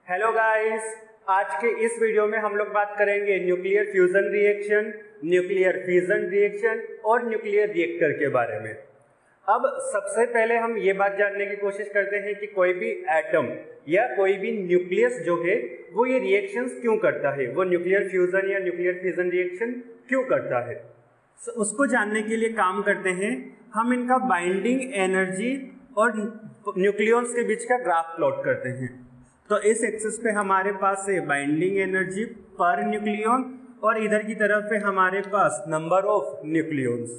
Hello guys, आज के इस वीडियो में हम लोग बात करेंगे nuclear fusion reaction, nuclear fission reaction और न्यूक्लियर रिएक्टर के बारे में। अब सबसे पहले हम ये बात जानने की कोशिश करते हैं कि कोई भी एटम या कोई भी न्यूक्लियस जो है वो ये रिएक्शंस क्यों करता है, वो न्यूक्लियर फ्यूजन या न्यूक्लियर फिजन रिएक्शन क्यों करता है। उसको जानने के लिए काम करते हैं हम इनका बाइंडिंग एनर्जी और न्यूक्लियॉन्स के बीच का ग्राफ प्लॉट करते हैं। तो इस एक्सिस पे हमारे पास है बाइंडिंग एनर्जी पर न्यूक्लियॉन और इधर की तरफ है हमारे पास नंबर ऑफ न्यूक्लियॉन्स।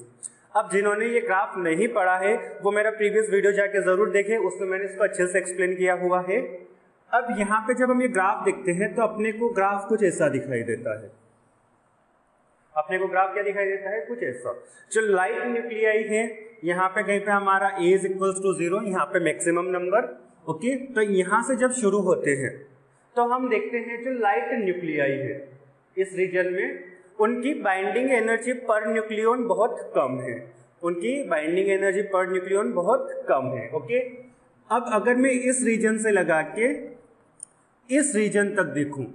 अब जिन्होंने ये ग्राफ नहीं पढ़ा है वो मेरा प्रीवियस वीडियो जाके जरूर देखें, उसमें मैंने इसको अच्छे से एक्सप्लेन किया हुआ है। अब यहाँ पे जब हम ये ग्राफ देखते हैं तो अपने को ग्राफ कुछ ऐसा दिखाई देता है। अपने को ग्राफ क्या दिखाई देता है? कुछ ऐसा। जो लाइट न्यूक्लियाई है यहाँ पे कहीं पे हमारा A इज इक्वल्स टू 0, यहाँ पे मैक्सिमम नंबर। ओके, तो यहाँ से जब शुरू होते हैं तो हम देखते हैं जो लाइट न्यूक्लियाई है इस रीजन में उनकी बाइंडिंग एनर्जी पर न्यूक्लियॉन बहुत कम है, उनकी बाइंडिंग एनर्जी पर न्यूक्लियॉन बहुत कम है। ओके, अब अगर मैं इस रीजन से लगा के इस रीजन तक देखूं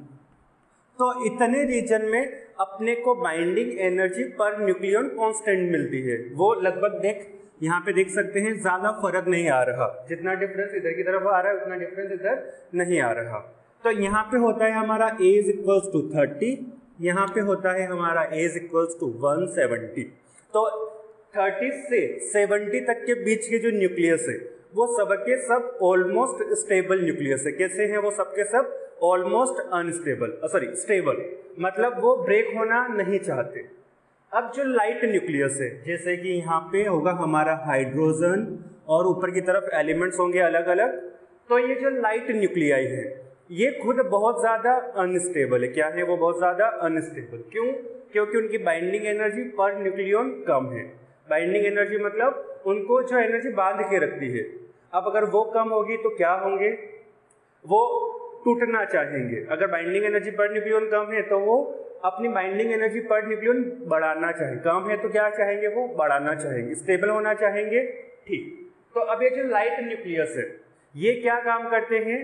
तो इतने रीजन में अपने को बाइंडिंग एनर्जी पर न्यूक्लियॉन कांस्टेंट मिलती है। वो लगभग यहाँ पे देख सकते हैं ज्यादा फर्क नहीं आ रहा, जितना डिफरेंस इधर की तरफ आ रहा है उतना डिफरेंस इधर नहीं आ रहा। तो यहाँ पे होता है हमारा A इज इक्वल्स टू 30, यहाँ पे होता है हमारा A इज इक्वल्स टू 170। तो 30 से 70 तक के बीच के जो न्यूक्लियस है वो सबके सब ऑलमोस्ट स्टेबल न्यूक्लियस है। कैसे हैं वो? सबके सब ऑलमोस्ट अनस्टेबल, स्टेबल, मतलब वो ब्रेक होना नहीं चाहते। अब जो लाइट न्यूक्लियस है, जैसे कि यहाँ पे होगा हमारा हाइड्रोजन और ऊपर की तरफ एलिमेंट्स होंगे अलग अलग, तो ये जो लाइट न्यूक्लियाई है ये खुद बहुत ज़्यादा अनस्टेबल है। क्या है वो? बहुत ज़्यादा अनस्टेबल। क्यों? क्योंकि उनकी बाइंडिंग एनर्जी पर न्यूक्लियॉन कम है। बाइंडिंग एनर्जी मतलब उनको जो एनर्जी बांध के रखती है। अब अगर वो कम होगी तो क्या होंगे? वो टूटना चाहेंगे। अगर बाइंडिंग एनर्जी पर न्यूक्लियॉन कम है तो वो अपनी बाइंडिंग एनर्जी पर न्यूक्लियॉन बढ़ाना चाहेंगे। कम है तो क्या चाहेंगे? वो बढ़ाना चाहेंगे, स्टेबल होना चाहेंगे। ठीक, तो अब ये जो लाइट न्यूक्लियस है ये क्या काम करते हैं?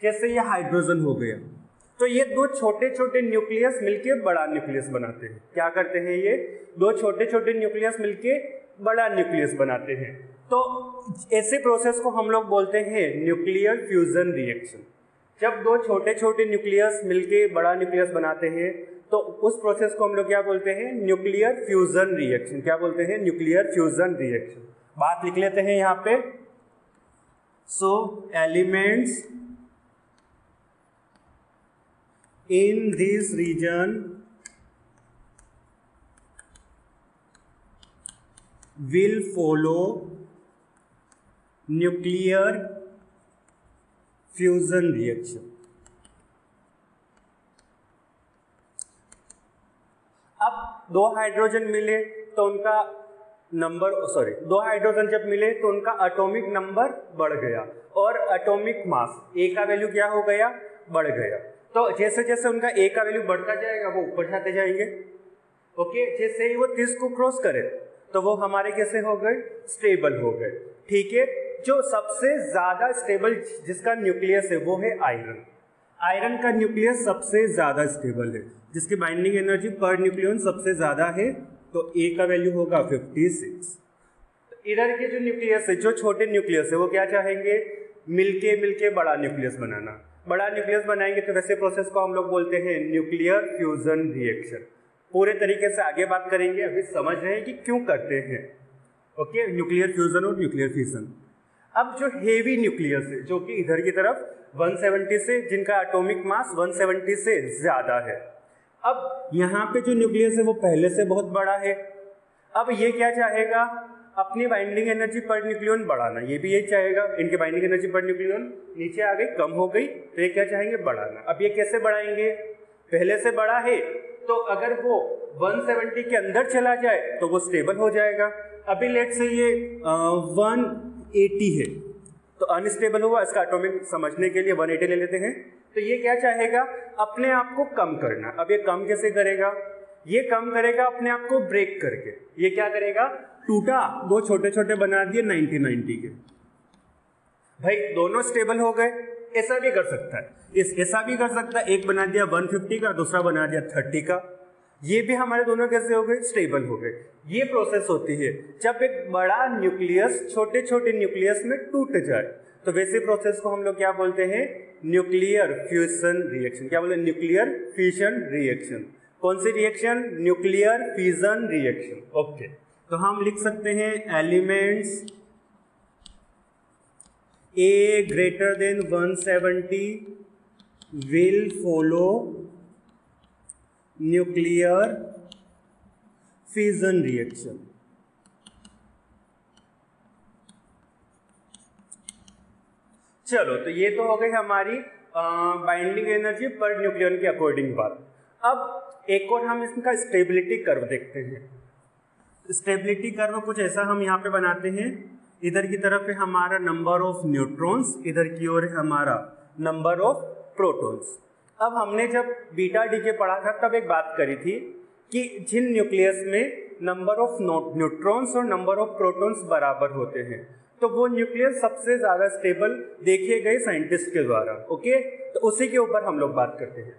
जैसे ये हाइड्रोजन हो गया तो ये दो छोटे छोटे न्यूक्लियस मिलके बड़ा न्यूक्लियस बनाते हैं। क्या करते हैं? ये दो छोटे छोटे न्यूक्लियस मिलके बड़ा न्यूक्लियस बनाते हैं। तो ऐसे प्रोसेस को हम लोग बोलते हैं न्यूक्लियर फ्यूजन रिएक्शन। जब दो छोटे छोटे न्यूक्लियस मिलके बड़ा न्यूक्लियस बनाते हैं तो उस प्रोसेस को हम लोग क्या बोलते हैं? Nuclear fusion reaction. क्या बोलते हैं? Nuclear fusion reaction. बात लिख लेते हैं यहाँ पे। So elements in this region will follow nuclear fusion reaction। अब दो हाइड्रोजन मिले तो उनका दो हाइड्रोजन जब मिले तो उनका एटॉमिक नंबर बढ़ गया और एटॉमिक मास A का वैल्यू क्या हो गया? बढ़ गया। तो जैसे जैसे उनका A का वैल्यू बढ़ता जाएगा वो ऊपर जाते जाएंगे। ओके, जैसे ही वो 30 को क्रॉस करे तो वो हमारे कैसे हो गए? स्टेबल हो गए। ठीक है, जो सबसे ज्यादा स्टेबल जिसका न्यूक्लियस है वो है आयरन। आयरन का न्यूक्लियस सबसे ज्यादा स्टेबल है, जिसकी बाइंडिंग एनर्जी पर न्यूक्लियन सबसे ज्यादा है। तो A का वैल्यू होगा 56। इधर के जो न्यूक्लियस है, जो छोटे न्यूक्लियस है, वो क्या चाहेंगे? मिलके बड़ा न्यूक्लियस बनाना। बड़ा न्यूक्लियस बनाएंगे तो वैसे प्रोसेस को हम लोग बोलते हैं न्यूक्लियर फ्यूजन रिएक्शन। पूरे तरीके से आगे बात करेंगे, अभी समझ रहे हैं कि क्यों करते हैं। ओके, न्यूक्लियर फ्यूजन और न्यूक्लियर फिजन। अब जो हेवी न्यूक्लियस है, जो कि इधर की तरफ 170 से, जिनका एटॉमिक मास 170 से ज्यादा है, अब यहाँ पे जो न्यूक्लियस है वो पहले से बहुत बड़ा है। अब ये क्या चाहेगा? अपनी बाइंडिंग एनर्जी पर न्यूक्लियन बढ़ाना। ये भी यही चाहेगा। इनकी बाइंडिंग एनर्जी पर न्यूक्लियन नीचे आ गई, कम हो गई, तो ये क्या चाहेंगे? बढ़ाना। अब ये कैसे बढ़ाएंगे? पहले से बड़ा है तो अगर वो 170 के अंदर चला जाए तो वो स्टेबल हो जाएगा। अभी लेट से ये 180 है तो अनस्टेबल हुआ। इसका एटॉमिक समझने के लिए 180 ले लेते हैं। तो ये क्या चाहेगा? अपने आप को कम करना। अब ये कम कैसे करेगा? ये कम करेगा अपने आप को ब्रेक करके। ये क्या करेगा? टूटा, दो छोटे छोटे बना दिए 90-90 के। भाई दोनों स्टेबल हो गए, ऐसा भी कर सकता है, ऐसा भी कर सकता है, एक बना दिया 150 का, दूसरा बना दिया 30 का, ये भी हमारे दोनों कैसे हो गए, स्टेबल हो गए। ये प्रोसेस होती है जब एक बड़ा न्यूक्लियस छोटे छोटे न्यूक्लियस में टूट जाए, तो वैसे प्रोसेस को हम लोग क्या बोलते हैं, न्यूक्लियर फ्यूजन रिएक्शन। क्या बोलते हैं, न्यूक्लियर फ्यूजन रिएक्शन। कौन सी reaction, nuclear fusion reaction. Okay, तो हम लिख सकते हैं elements A greater than 170 will follow nuclear fission reaction। चलो, तो ये तो हो गई हमारी बाइंडिंग एनर्जी पर न्यूक्लियन के अकॉर्डिंग बात। अब एक और हम इसका स्टेबिलिटी कर्व देखते हैं। स्टेबिलिटी कर्व कुछ ऐसा हम यहाँ पे बनाते हैं, इधर की तरफ है हमारा नंबर ऑफ न्यूट्रॉन्स, इधर की ओर है हमारा नंबर ऑफ प्रोटॉन्स। अब हमने जब बीटा डीके पढ़ा था तब एक बात करी थी कि जिन न्यूक्लियस में नंबर ऑफ न्यूट्रॉन्स और नंबर ऑफ प्रोटॉन्स बराबर होते हैं, तो वो न्यूक्लियस सबसे ज्यादा स्टेबल देखे गए साइंटिस्ट के द्वारा। ओके, तो उसी के ऊपर हम लोग बात करते हैं।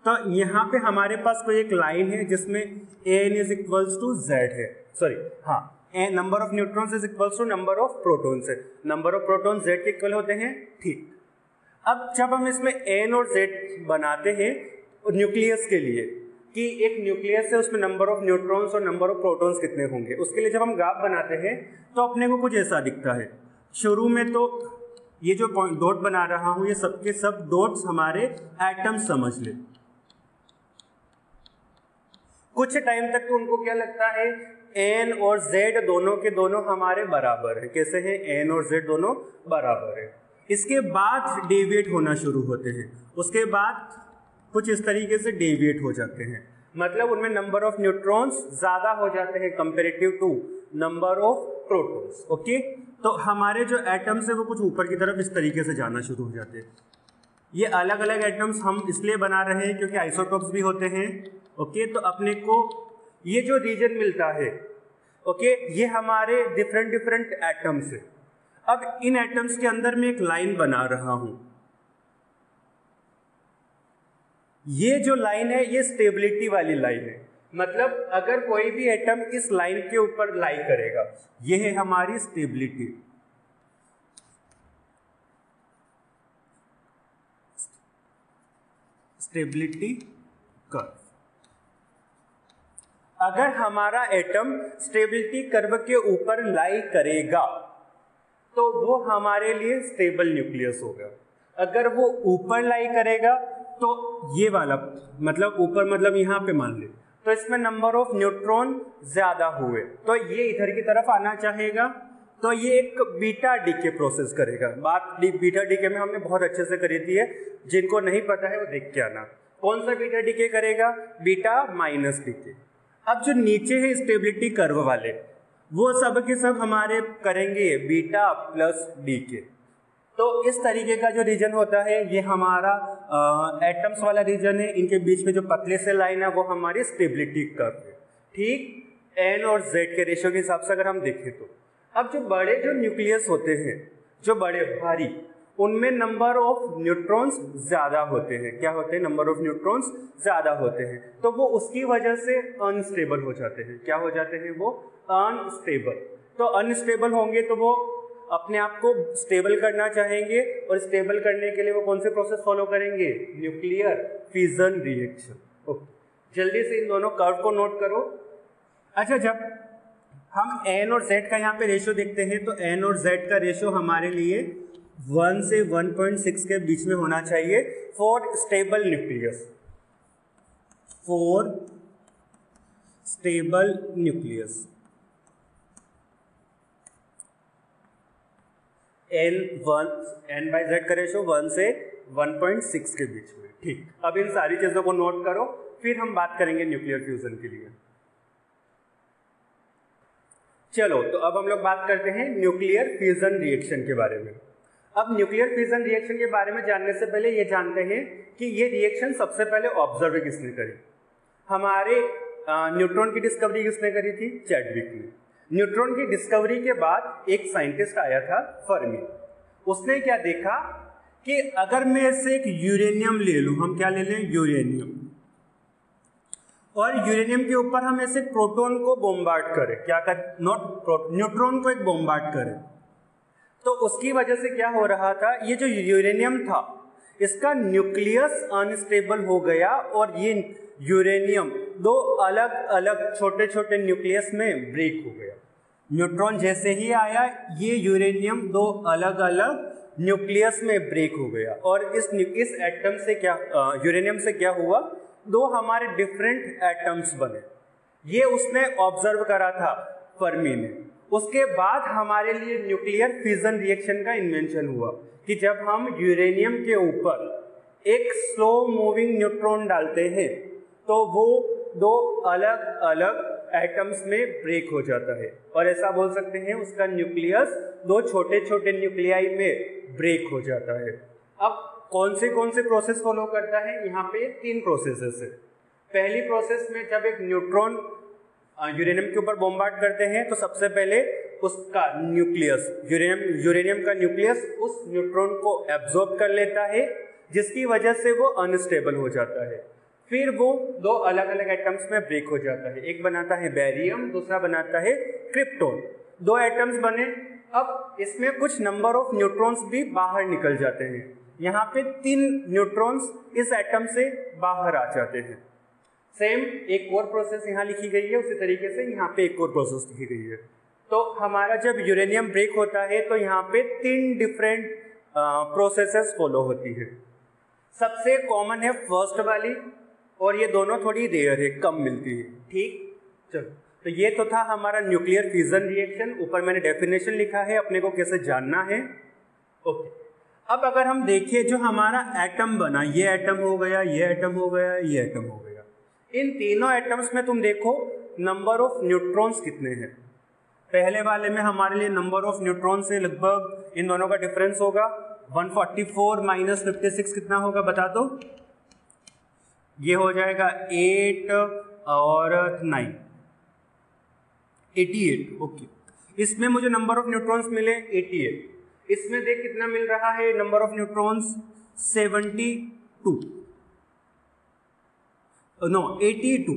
तो यहाँ पे हमारे पास कोई एक लाइन है जिसमें N is equals to Z है, सॉरी हाँ, number of neutrons is equals to number of protons है, नंबर ऑफ प्रोटॉन्स Z के इक्वल होते हैं, ठीक। अब जब हम इसमें N और Z बनाते हैं न्यूक्लियस के लिए, कि एक न्यूक्लियस है उसमें नंबर ऑफ न्यूट्रॉन्स और नंबर ऑफ प्रोटॉन्स कितने होंगे, उसके लिए जब हम ग्राफ बनाते हैं तो अपने को कुछ ऐसा दिखता है। शुरू में तो ये जो डॉट बना रहा हूं, ये सबके सब डॉट्स हमारे एटम्स समझ ले। कुछ टाइम तक तो उनको क्या लगता है, N और Z दोनों के दोनों हमारे बराबर है। कैसे हैं, N और Z दोनों बराबर है। इसके बाद डेविएट होना शुरू होते हैं, उसके बाद कुछ इस तरीके से डेविएट हो जाते हैं, मतलब उनमें नंबर ऑफ न्यूट्रॉन्स ज्यादा हो जाते हैं comparative to number of protons. Okay, तो हमारे जो एटम्स है वो कुछ ऊपर की तरफ इस तरीके से जाना शुरू हो जाते हैं। ये अलग अलग एटम्स हम इसलिए बना रहे हैं क्योंकि आइसोटोप्स भी होते हैं। ओके, तो अपने को ये जो रीजन मिलता है, ओके, ये हमारे डिफरेंट डिफरेंट एटम्स है। अब इन एटम्स के अंदर मैं एक लाइन बना रहा हूं, ये जो लाइन है ये स्टेबिलिटी वाली लाइन है, मतलब अगर कोई भी एटम इस लाइन के ऊपर लाई करेगा, ये है हमारी स्टेबिलिटी। Stability curve. अगर हमारा एटम स्टेबिलिटी कर्व के ऊपर लाई करेगा तो वो हमारे लिए स्टेबल न्यूक्लियस होगा। अगर वो ऊपर लाई करेगा तो ये वाला, मतलब ऊपर मतलब यहाँ पे मान ले, तो इसमें नंबर ऑफ न्यूट्रॉन ज्यादा हुए तो ये इधर की तरफ आना चाहेगा, तो ये एक बीटा डीके प्रोसेस करेगा। बात बीटा डीके में हमने बहुत अच्छे से करी थी, जिनको नहीं पता है वो देख के आना। कौन सा बीटा डीके करेगा, बीटा माइनस डीके। अब जो नीचे है स्टेबिलिटी कर्व वाले, वो सब के सब हमारे करेंगे बीटा प्लस डीके। तो इस तरीके का जो रीजन होता है ये हमारा एटम्स वाला रीजन है, इनके बीच में जो पतले से लाइन है वो हमारी स्टेबिलिटी कर्व है। ठीक, N और Z के रेशियो के हिसाब से अगर हम देखें तो अब जो बड़े जो न्यूक्लियस होते हैं, जो बड़े भारी, उनमें नंबर ऑफ न्यूट्रॉन्स ज्यादा होते हैं। क्या होते हैं, नंबर ऑफ न्यूट्रॉन्स ज्यादा होते हैं, तो वो उसकी वजह से अनस्टेबल हो जाते हैं। क्या हो जाते हैं, वो अनस्टेबल। तो अनस्टेबल होंगे तो वो अपने आप को स्टेबल करना चाहेंगे, और स्टेबल करने के लिए वो कौन से प्रोसेस फॉलो करेंगे, न्यूक्लियर फिजन रिएक्शन। ओके, जल्दी से इन दोनों कर्व को नोट करो। अच्छा, जब हम N और Z का यहाँ पे रेशियो देखते हैं तो N और Z का रेशियो हमारे लिए 1 से 1.6 के बीच में होना चाहिए for stable nucleus. For stable nucleus N by Z का रेशियो 1 से 1.6 के बीच में। ठीक, अब इन सारी चीजों को नोट करो, फिर हम बात करेंगे न्यूक्लियर फ्यूजन के लिए। चलो, तो अब हम लोग बात करते हैं न्यूक्लियर फ्यूजन रिएक्शन के बारे में। अब न्यूक्लियर फ्यूजन रिएक्शन के बारे में जानने से पहले ये जानते हैं कि ये रिएक्शन सबसे पहले ऑब्जर्व किसने करी। हमारे न्यूट्रॉन की डिस्कवरी किसने करी थी, चैडविक ने। न्यूट्रॉन की डिस्कवरी के बाद एक साइंटिस्ट आया था, फर्मी। उसने क्या देखा कि अगर मैं इससे एक यूरेनियम ले लूं, हम क्या ले लें, यूरेनियम, और यूरेनियम के ऊपर हम ऐसे प्रोटॉन को बॉम्बार्ड करें, क्या कर, न्यूट्रॉन को एक बॉम्बार्ड करें, तो उसकी वजह से क्या हो रहा था, ये जो यूरेनियम था इसका न्यूक्लियस अनस्टेबल हो गया और ये यूरेनियम दो अलग अलग छोटे छोटे न्यूक्लियस में ब्रेक हो गया। न्यूट्रॉन जैसे ही आया ये यूरेनियम दो अलग अलग न्यूक्लियस में ब्रेक हो गया और इस एटम से क्या, यूरेनियम से क्या हुआ, दो हमारे डिफरेंट एटम्स बने। ये उसने ऑब्जर्व करा था फर्मी ने। उसके बाद हमारे लिए न्यूक्लियर फिजन रिएक्शन का इन्वेंशन हुआ कि जब हम यूरेनियम के ऊपर एक स्लो मूविंग न्यूट्रॉन डालते हैं तो वो दो अलग अलग एटम्स में ब्रेक हो जाता है और ऐसा बोल सकते हैं उसका न्यूक्लियस दो छोटे छोटे न्यूक्लियाई में ब्रेक हो जाता है। अब कौन से प्रोसेस फॉलो करता है, यहाँ पे 3 प्रोसेसेस है। पहली प्रोसेस में जब एक न्यूट्रॉन यूरेनियम के ऊपर बॉम्बार्ड करते हैं तो सबसे पहले उसका न्यूक्लियस, यूरेनियम का न्यूक्लियस उस न्यूट्रॉन को एब्जॉर्ब कर लेता है जिसकी वजह से वो अनस्टेबल हो जाता है। फिर वो दो अलग अलग एटम्स में ब्रेक हो जाता है, एक बनाता है बेरियम, दूसरा बनाता है क्रिप्टॉन। दो एटम्स बने। अब इसमें कुछ नंबर ऑफ न्यूट्रॉन्स भी बाहर निकल जाते हैं। यहाँ पे 3 न्यूट्रॉन्स इस एटम से बाहर आ जाते हैं। सेम एक और प्रोसेस यहाँ लिखी गई है, उसी तरीके से यहाँ पे एक और प्रोसेस लिखी गई है। तो हमारा जब यूरेनियम ब्रेक होता है तो यहाँ पे 3 डिफरेंट प्रोसेसेस फॉलो होती है। सबसे कॉमन है फर्स्ट वाली और ये दोनों थोड़ी रेयर है, कम मिलती है। ठीक, चलो, तो ये तो था हमारा न्यूक्लियर फिजन रिएक्शन। ऊपर मैंने डेफिनेशन लिखा है, अपने को कैसे जानना है। ओके, अब अगर हम देखें जो हमारा एटम बना, ये एटम हो गया, ये एटम हो गया, ये एटम हो गया। इन तीनों एटम्स में तुम देखो नंबर ऑफ न्यूट्रॉन्स कितने हैं। पहले वाले में हमारे लिए नंबर ऑफ न्यूट्रॉन्स है लगभग, इन दोनों का डिफरेंस होगा 144 माइनस 56 कितना होगा बता दो। ये हो जाएगा 8 और 9, 88। ओके, इसमें मुझे नंबर ऑफ न्यूट्रॉन्स मिले 88। इसमें देख कितना मिल रहा है नंबर ऑफ न्यूट्रॉन्स, 72, नो 82।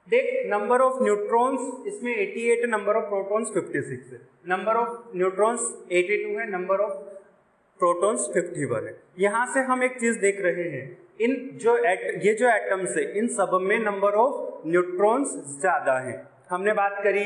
देख नंबर ऑफ न्यूट्रॉन्स इसमें 88, नंबर ऑफ प्रोटॉन्स 56 है। नंबर ऑफ न्यूट्रॉन्स 82 है, नंबर ऑफ प्रोटॉन्स 51 है। यहाँ से हम एक चीज देख रहे हैं, इन जो ये जो एटम्स है इन सब में नंबर ऑफ न्यूट्रॉन्स ज्यादा है। हमने बात करी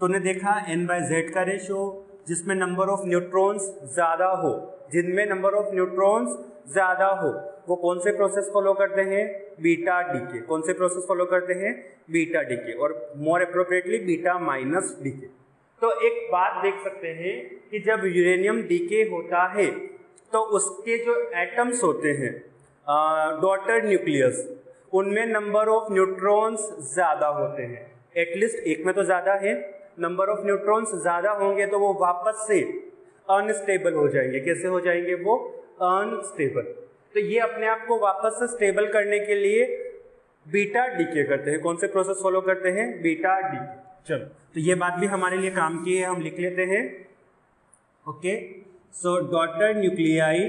तो ने देखा n/z का रेशो, जिसमें नंबर ऑफ न्यूट्रॉन्स ज्यादा हो, जिनमें नंबर ऑफ न्यूट्रॉन्स ज्यादा हो वो कौन से प्रोसेस फॉलो करते हैं, बीटा डीके। कौन से प्रोसेस फॉलो करते हैं, बीटा डीके, और मोर अप्रोप्रिएटली बीटा माइनस डीके। तो एक बात देख सकते हैं कि जब यूरेनियम डीके होता है तो उसके जो एटम्स होते हैं डॉटर न्यूक्लियस, उनमें नंबर ऑफ न्यूट्रॉन्स ज्यादा होते हैं, एटलीस्ट एक में तो ज्यादा है। नंबर ऑफ न्यूट्रॉन्स ज्यादा होंगे तो वो वापस से अनस्टेबल हो जाएंगे। कैसे हो जाएंगे वो, अनस्टेबल। तो ये अपने आप को वापस से स्टेबल करने के लिए बीटा डीके करते हैं। कौन से प्रोसेस फॉलो करते हैं, बीटा डीके। चलो, तो ये बात भी हमारे लिए काम की है, हम लिख लेते हैं। Okay, so daughter nuclei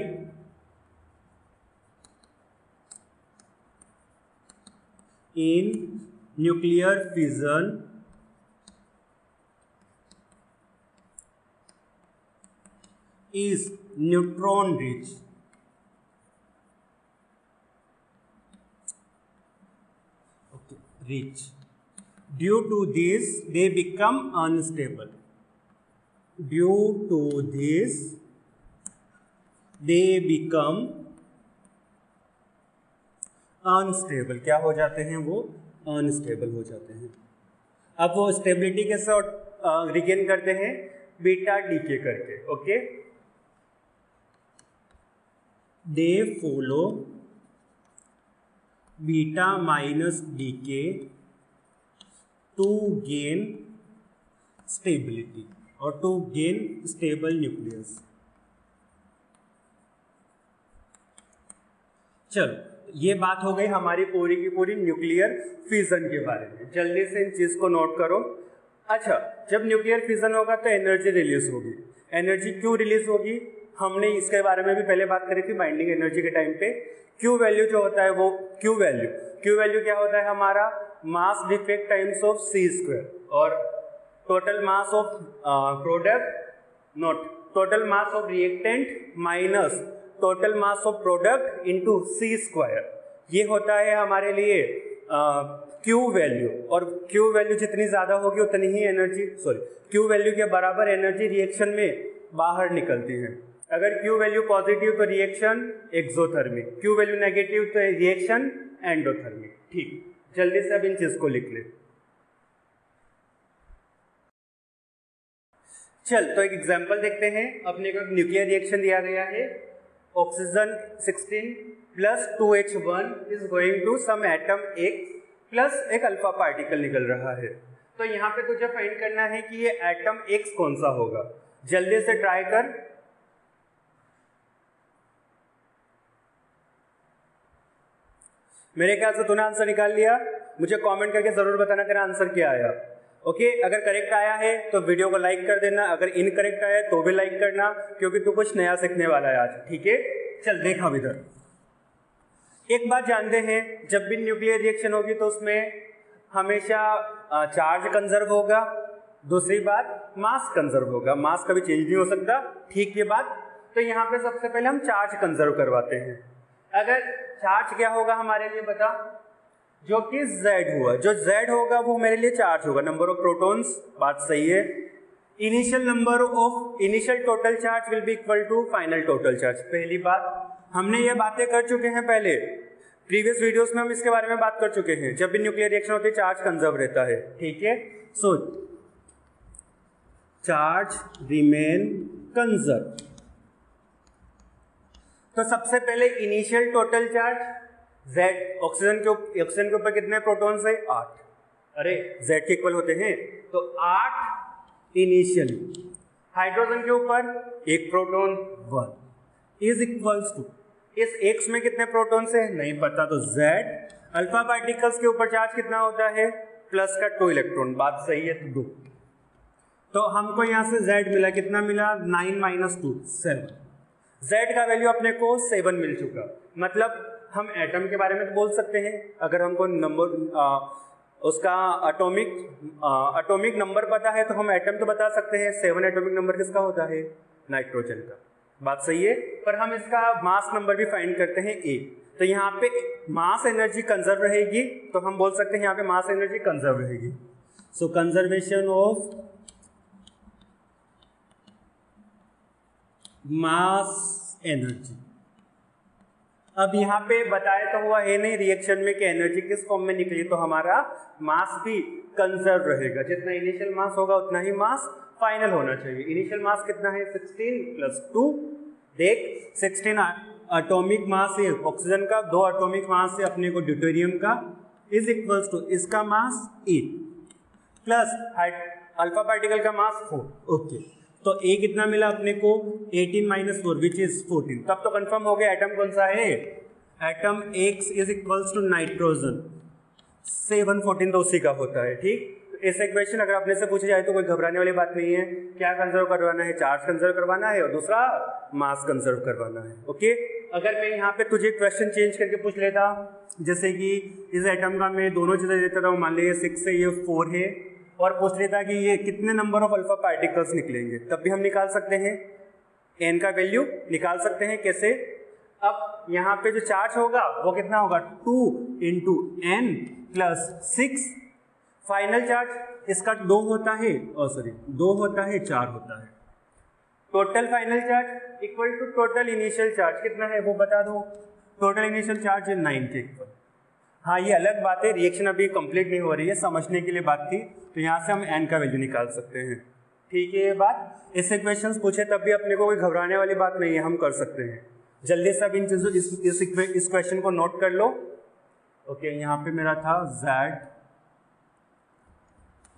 in nuclear fission is neutron rich. Okay, rich. Due to this they become unstable. Due to this they become unstable. क्या हो जाते हैं वो, अनस्टेबल हो जाते हैं। अब वो स्टेबिलिटी कैसे रिगेन करते हैं, बीटा डीके करके। Okay, they follow beta minus decay to gain stability और टू गेन स्टेबल न्यूक्लियस। चलो, ये बात हो गई हमारी पूरी की पूरी न्यूक्लियर फिजन के बारे में। जल्दी से इन चीज को नोट करो। अच्छा, जब न्यूक्लियर फिजन होगा तो एनर्जी रिलीज होगी। एनर्जी क्यों रिलीज होगी, हमने इसके बारे में भी पहले बात करी थी बाइंडिंग एनर्जी के टाइम पे। क्यू वैल्यू जो होता है वो क्यू वैल्यू क्या होता है हमारा mass defect times of C square और total mass of total mass of reactant minus total mass of product into C square. ये होता है हमारे लिए क्यू वैल्यू, और क्यू वैल्यू जितनी ज्यादा होगी उतनी ही एनर्जी क्यू वैल्यू के बराबर एनर्जी रिएक्शन में बाहर निकलती है। अगर क्यू वैल्यू पॉजिटिव तो reaction exothermic, Q value negative तो रिएक्शन एंडोथर्मिक। ठीक, जल्दी से अब इन चीज को लिख ले। चल तो एक एग्जांपल देखते हैं। अपने को न्यूक्लियर रिएक्शन दिया गया है, oxygen 16 plus 2H1 is going to some atom X plus एक अल्फा पार्टिकल निकल रहा है। तो यहाँ पे तुझे फाइंड करना है कि ये एटम X कौन सा होगा। जल्दी से ट्राई कर। मेरे ख्याल से तूने आंसर निकाल लिया। मुझे कमेंट करके जरूर बताना तेरा आंसर क्या आया। ओके, अगर करेक्ट आया है तो वीडियो को लाइक कर देना, अगर इनकरेक्ट आया है तो भी लाइक करना, क्योंकि तू कुछ नया सीखने वाला है आज। ठीक है, चल देख अब इधर। एक बात जानते हैं, जब भी न्यूक्लियर रिएक्शन होगी तो उसमें हमेशा चार्ज कंजर्व होगा। दूसरी बात मास कंजर्व होगा, मास कभी चेंज नहीं हो सकता। ठीक ये बात। तो यहाँ पे सबसे पहले हम चार्ज कंजर्व करवाते हैं। अगर चार्ज क्या होगा हमारे लिए बता, जो कि Z हुआ, जो Z होगा वो मेरे लिए चार्ज होगा, नंबर ऑफ प्रोटॉन्स। बात सही है। Initial total charge will be equal to final total charge. पहली बात, हमने ये बातें कर चुके हैं पहले, प्रीवियस वीडियोस में हम इसके बारे में बात कर चुके हैं। जब भी न्यूक्लियर रिएक्शन होती है चार्ज कंजर्व रहता है। ठीक है, सो चार्ज रिमेन कंजर्व। तो सबसे पहले initial total charge Z, oxygen के ऊपर कितने प्रोटॉन्स है 8। अरे Z के इक्वल होते हैं तो 8 इनिशियली। हाइड्रोजन के ऊपर एक प्रोटॉन 1 इज इक्वल्स टू, इस X में कितने प्रोटॉन्स है नहीं पता, तो Z। अल्फा पार्टिकल्स के ऊपर चार्ज कितना होता है प्लस का 2 इलेक्ट्रॉन। बात सही है, तो 2। तो हमको यहां से Z मिला, कितना मिला 9 माइनस 2 7। Z का वैल्यू अपने को 7 मिल चुका। मतलब हम एटम के बारे में तो बोल सकते हैं, अगर हमको नंबर उसका एटॉमिक नंबर पता है तो हम एटम तो बता सकते हैं। 7 एटॉमिक नंबर किसका होता है नाइट्रोजन का। बात सही है, पर हम इसका मास नंबर भी फाइंड करते हैं A। तो यहाँ पे मास एनर्जी कंजर्व रहेगी, तो हम बोल सकते हैं यहाँ पे मास एनर्जी कंजर्व रहेगी। सो कंजर्वेशन ऑफ मास एनर्जी। अब यहाँ पे बताया तो हुआ है नहीं रिएक्शन में कि एनर्जी किस फॉर्म में निकली, तो हमारा मास भी कंजर्व रहेगा। जितना इनिशियल मास होगा उतना ही मास फाइनल होना चाहिए। इनिशियल मास कितना है 16 प्लस 2। देख 16 एटॉमिक मास है ऑक्सीजन का, 2 एटॉमिक मास है अपने को ड्यूटेरियम का, इज इक्वल्स टू इसका मास 8 प्लस अल्फा पार्टिकल का मास 4। ओके, तो A कितना मिला अपने को 18 माइनस 4 विच इज 14। तब तो कंफर्म हो गया एटम कौन सा है, atom X is equals to nitrogen. 7 14 तो उसी का होता है। ठीक, इस इक्वेशन अगर अपने से पूछी जाए तो कोई घबराने वाली बात नहीं है। क्या कंजर्व करवाना है, चार्ज कंजर्व करवाना है और दूसरा मास कंजर्व करवाना है। ओके, अगर मैं यहाँ पे तुझे क्वेश्चन चेंज करके पूछ लेता, जैसे कि इस एटम का मैं दोनों चीजें देता था, मान लीजिए 6 है ये 4 है, और पूछ लेता कि ये कितने नंबर ऑफ अल्फा पार्टिकल्स निकलेंगे, तब भी हम निकाल सकते हैं। n का वैल्यू निकाल सकते हैं। कैसे, अब यहाँ पे जो चार्ज होगा वो कितना होगा 2 into n plus 6। Final charge इसका 2 होता है, 2 होता है 4 होता है। Total final charge equal to total initial charge कितना है वो बता दो। टोटल इनिशियल चार्ज है 9 के इक्वल। हाँ, ये अलग बात है, रिएक्शन अभी कंप्लीट नहीं हो रही है, समझने के लिए बात थी, तो यहाँ से हम n का वैल्यू निकाल सकते हैं। ठीक है, ये बात इससे क्वेश्चंस पूछे तब भी अपने को कोई घबराने वाली बात नहीं है, हम कर सकते हैं। जल्दी से अब इन चीजों इस क्वेश्चन को नोट कर लो। ओके, यहाँ पे मेरा था Z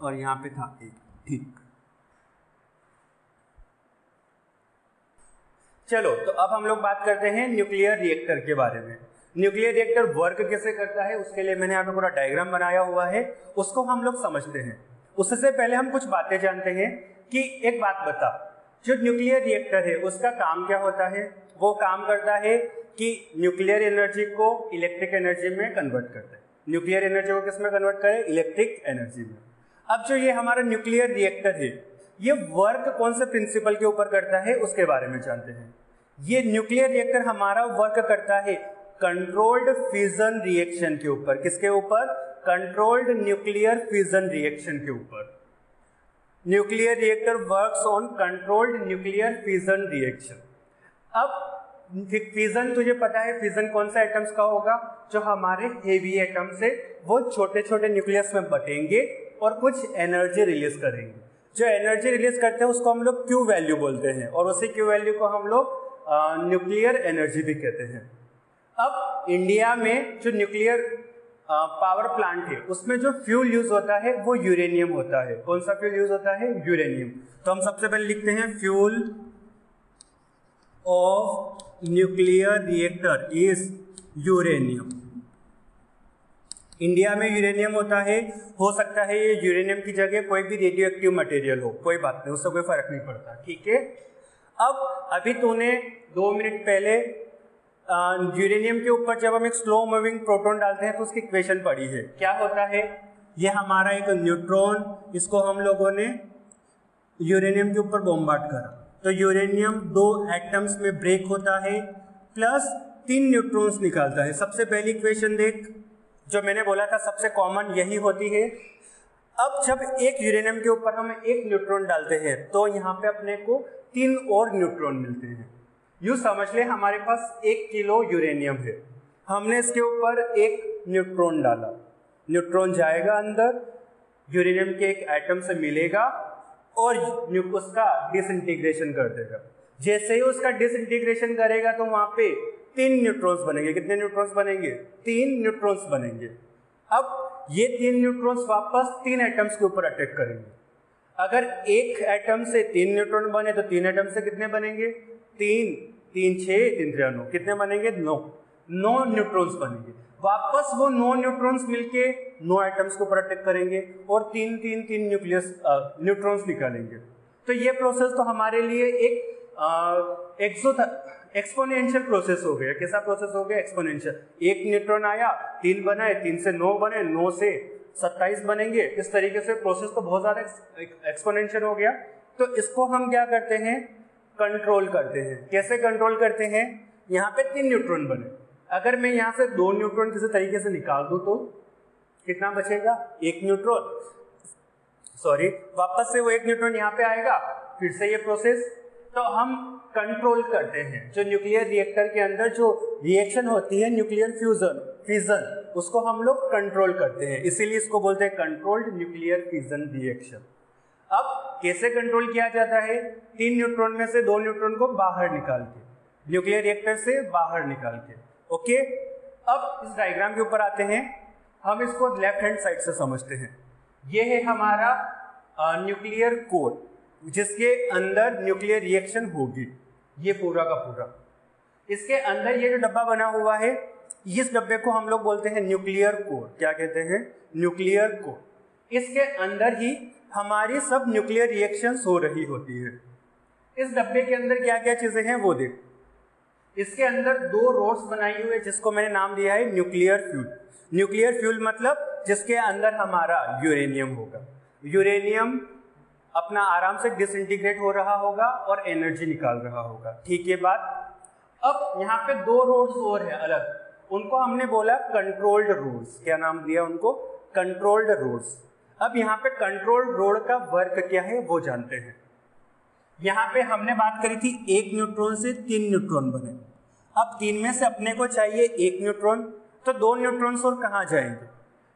और यहाँ पे था A। ठीक, चलो तो अब हम लोग बात करते हैं न्यूक्लियर रिएक्टर के बारे में। न्यूक्लियर रिएक्टर वर्क कैसे करता है उसके लिए मैंने यहाँ पे पूरा डायग्राम बनाया हुआ है, उसको हम लोग समझते हैं। उससे पहले हम कुछ बातें जानते हैं कि एक बात बता, जो न्यूक्लियर रिएक्टर है उसका काम क्या होता है? वो काम करता है कि न्यूक्लियर एनर्जी को इलेक्ट्रिक एनर्जी में कन्वर्ट करता है। न्यूक्लियर एनर्जी को किस में कन्वर्ट करे? इलेक्ट्रिक एनर्जी में। अब जो ये हमारा न्यूक्लियर रिएक्टर है, ये वर्क कौन से प्रिंसिपल के ऊपर करता है उसके बारे में जानते हैं। ये न्यूक्लियर रिएक्टर हमारा वर्क करता है कंट्रोल्ड फिजन रिएक्शन के ऊपर। किसके ऊपर? कंट्रोल्ड न्यूक्लियर फिजन रिएक्शन के ऊपर। Nuclear reactor works on controlled nuclear fission reaction. अब फिजन तुझे पता है, फिजन कौन सा एटम्स का होगा? जो हमारे हेवी एटम्स है वो छोटे छोटे न्यूक्लियस में बटेंगे और कुछ एनर्जी रिलीज करेंगे। जो एनर्जी रिलीज करते हैं उसको हम लोग क्यू वैल्यू बोलते हैं और उसी क्यू वैल्यू को हम लोग न्यूक्लियर एनर्जी भी कहते हैं। अब इंडिया में जो न्यूक्लियर पावर प्लांट है उसमें जो फ्यूल यूज होता है वो यूरेनियम होता है। कौन सा फ्यूल यूज होता है? यूरेनियम। तो हम सबसे पहले लिखते हैं fuel of nuclear reactor is uranium. India में यूरेनियम होता है। हो सकता है ये यूरेनियम की जगह कोई भी रेडियो एक्टिव मटेरियल हो, कोई बात नहीं, उससे कोई फर्क नहीं पड़ता। ठीक है। अब अभी तूने 2 मिनट पहले यूरेनियम के ऊपर जब हम एक स्लो मूविंग प्रोटॉन डालते हैं तो उसकी इक्वेशन पढ़ी है। क्या होता है? ये हमारा एक न्यूट्रॉन, इसको हम लोगों ने यूरेनियम के ऊपर बॉम्बार्ड करा तो यूरेनियम 2 एटम्स में ब्रेक होता है प्लस 3 न्यूट्रॉन्स निकालता है। सबसे पहली इक्वेशन देख, जो मैंने बोला था सबसे कॉमन यही होती है। अब जब एक यूरेनियम के ऊपर हम एक न्यूट्रॉन डालते हैं तो यहाँ पे अपने को 3 और न्यूट्रॉन मिलते हैं। यूँ समझ ले हमारे पास 1 किलो यूरेनियम है, हमने इसके ऊपर एक न्यूट्रॉन डाला, न्यूट्रॉन जाएगा अंदर, यूरेनियम के एक एटम से मिलेगा और उसका डिसइंटीग्रेशन कर देगा। जैसे ही उसका डिसइंटीग्रेशन करेगा तो वहां पे 3 न्यूट्रॉन्स बनेंगे। कितने न्यूट्रॉन्स बनेंगे? 3 न्यूट्रॉन्स बनेंगे। अब ये 3 न्यूट्रॉन्स वापस 3 एटम्स के ऊपर अटैक करेंगे। अगर एक एटम से 3 न्यूट्रॉन बने तो 3 एटम से कितने बनेंगे? 3 3 6 3 3 9 कितने बनेंगे? 9 न्यूट्रॉन्स बनेंगे। वापस वो 9 न्यूट्रॉन्स मिलके 9 एटम्स को ऊपर अटैक करेंगे और 3 न्यूट्रॉन्स निकालेंगे। तो ये प्रोसेस तो हमारे लिए एक एक्सपोनेंशियल प्रोसेस हो गया। कैसा प्रोसेस हो गया? एक्सपोनेंशियल। एक न्यूट्रॉन आया, 3 बनाए, 3 से 9 बने, 9 से 27 बनेंगे। इस तरीके से प्रोसेस तो बहुत ज्यादा एक्सपोनेंशियल हो गया। तो इसको हम क्या करते हैं? कंट्रोल करते हैं। कैसे कंट्रोल करते हैं? यहाँ पे 3 न्यूट्रॉन बने, अगर मैं यहाँ से 2 न्यूट्रॉन किसी तरीके से निकाल दूं तो कितना बचेगा? 1 न्यूट्रॉन। सॉरी, वापस से वो 1 न्यूट्रॉन यहाँ पे आएगा, फिर से ये प्रोसेस। तो हम कंट्रोल करते हैं। जो न्यूक्लियर रिएक्टर के अंदर जो रिएक्शन होती है न्यूक्लियर फिजन, उसको हम लोग कंट्रोल करते हैं, इसीलिए इसको बोलते हैं कंट्रोल्ड न्यूक्लियर फिजन रिएक्शन। अब कैसे कंट्रोल किया जाता है? 3 न्यूट्रॉन में से 2 न्यूट्रॉन को बाहर निकाल के, न्यूक्लियर रिएक्टर से बाहर निकाल के। ओके। अब इस डायग्राम के ऊपर आते हैं, हम इसको लेफ्ट हैंड साइड से समझते हैं। ये है हमारा न्यूक्लियर कोर, जिसके अंदर न्यूक्लियर रिएक्शन होगी। ये पूरा का पूरा, इसके अंदर ये जो डब्बा बना हुआ है, इस डब्बे को हम लोग बोलते हैं न्यूक्लियर कोर। क्या कहते हैं? Nuclear core. इसके अंदर ही हमारी सब न्यूक्लियर रिएक्शंस हो रही होती है। इस डब्बे के अंदर क्या क्या चीजें हैं वो देख। इसके अंदर 2 रोड्स बनाई हुई है जिसको मैंने नाम दिया है न्यूक्लियर फ्यूल। न्यूक्लियर फ्यूल मतलब जिसके अंदर हमारा यूरेनियम होगा। यूरेनियम अपना आराम से डिसइंटीग्रेट हो रहा होगा और एनर्जी निकाल रहा होगा। ठीक है बात। अब यहाँ पे 2 रोड्स और है अलग, उनको हमने बोला कंट्रोल्ड रोड्स। क्या नाम दिया उनको? Controlled rods. अब यहाँ पे कंट्रोल्ड रोड का वर्क क्या है वो जानते हैं। यहाँ पे हमने बात करी थी 1 न्यूट्रॉन से 3 न्यूट्रॉन बने। अब 3 में से अपने को चाहिए 1 न्यूट्रॉन, तो 2 न्यूट्रॉन्स और कहाँ जाएंगे?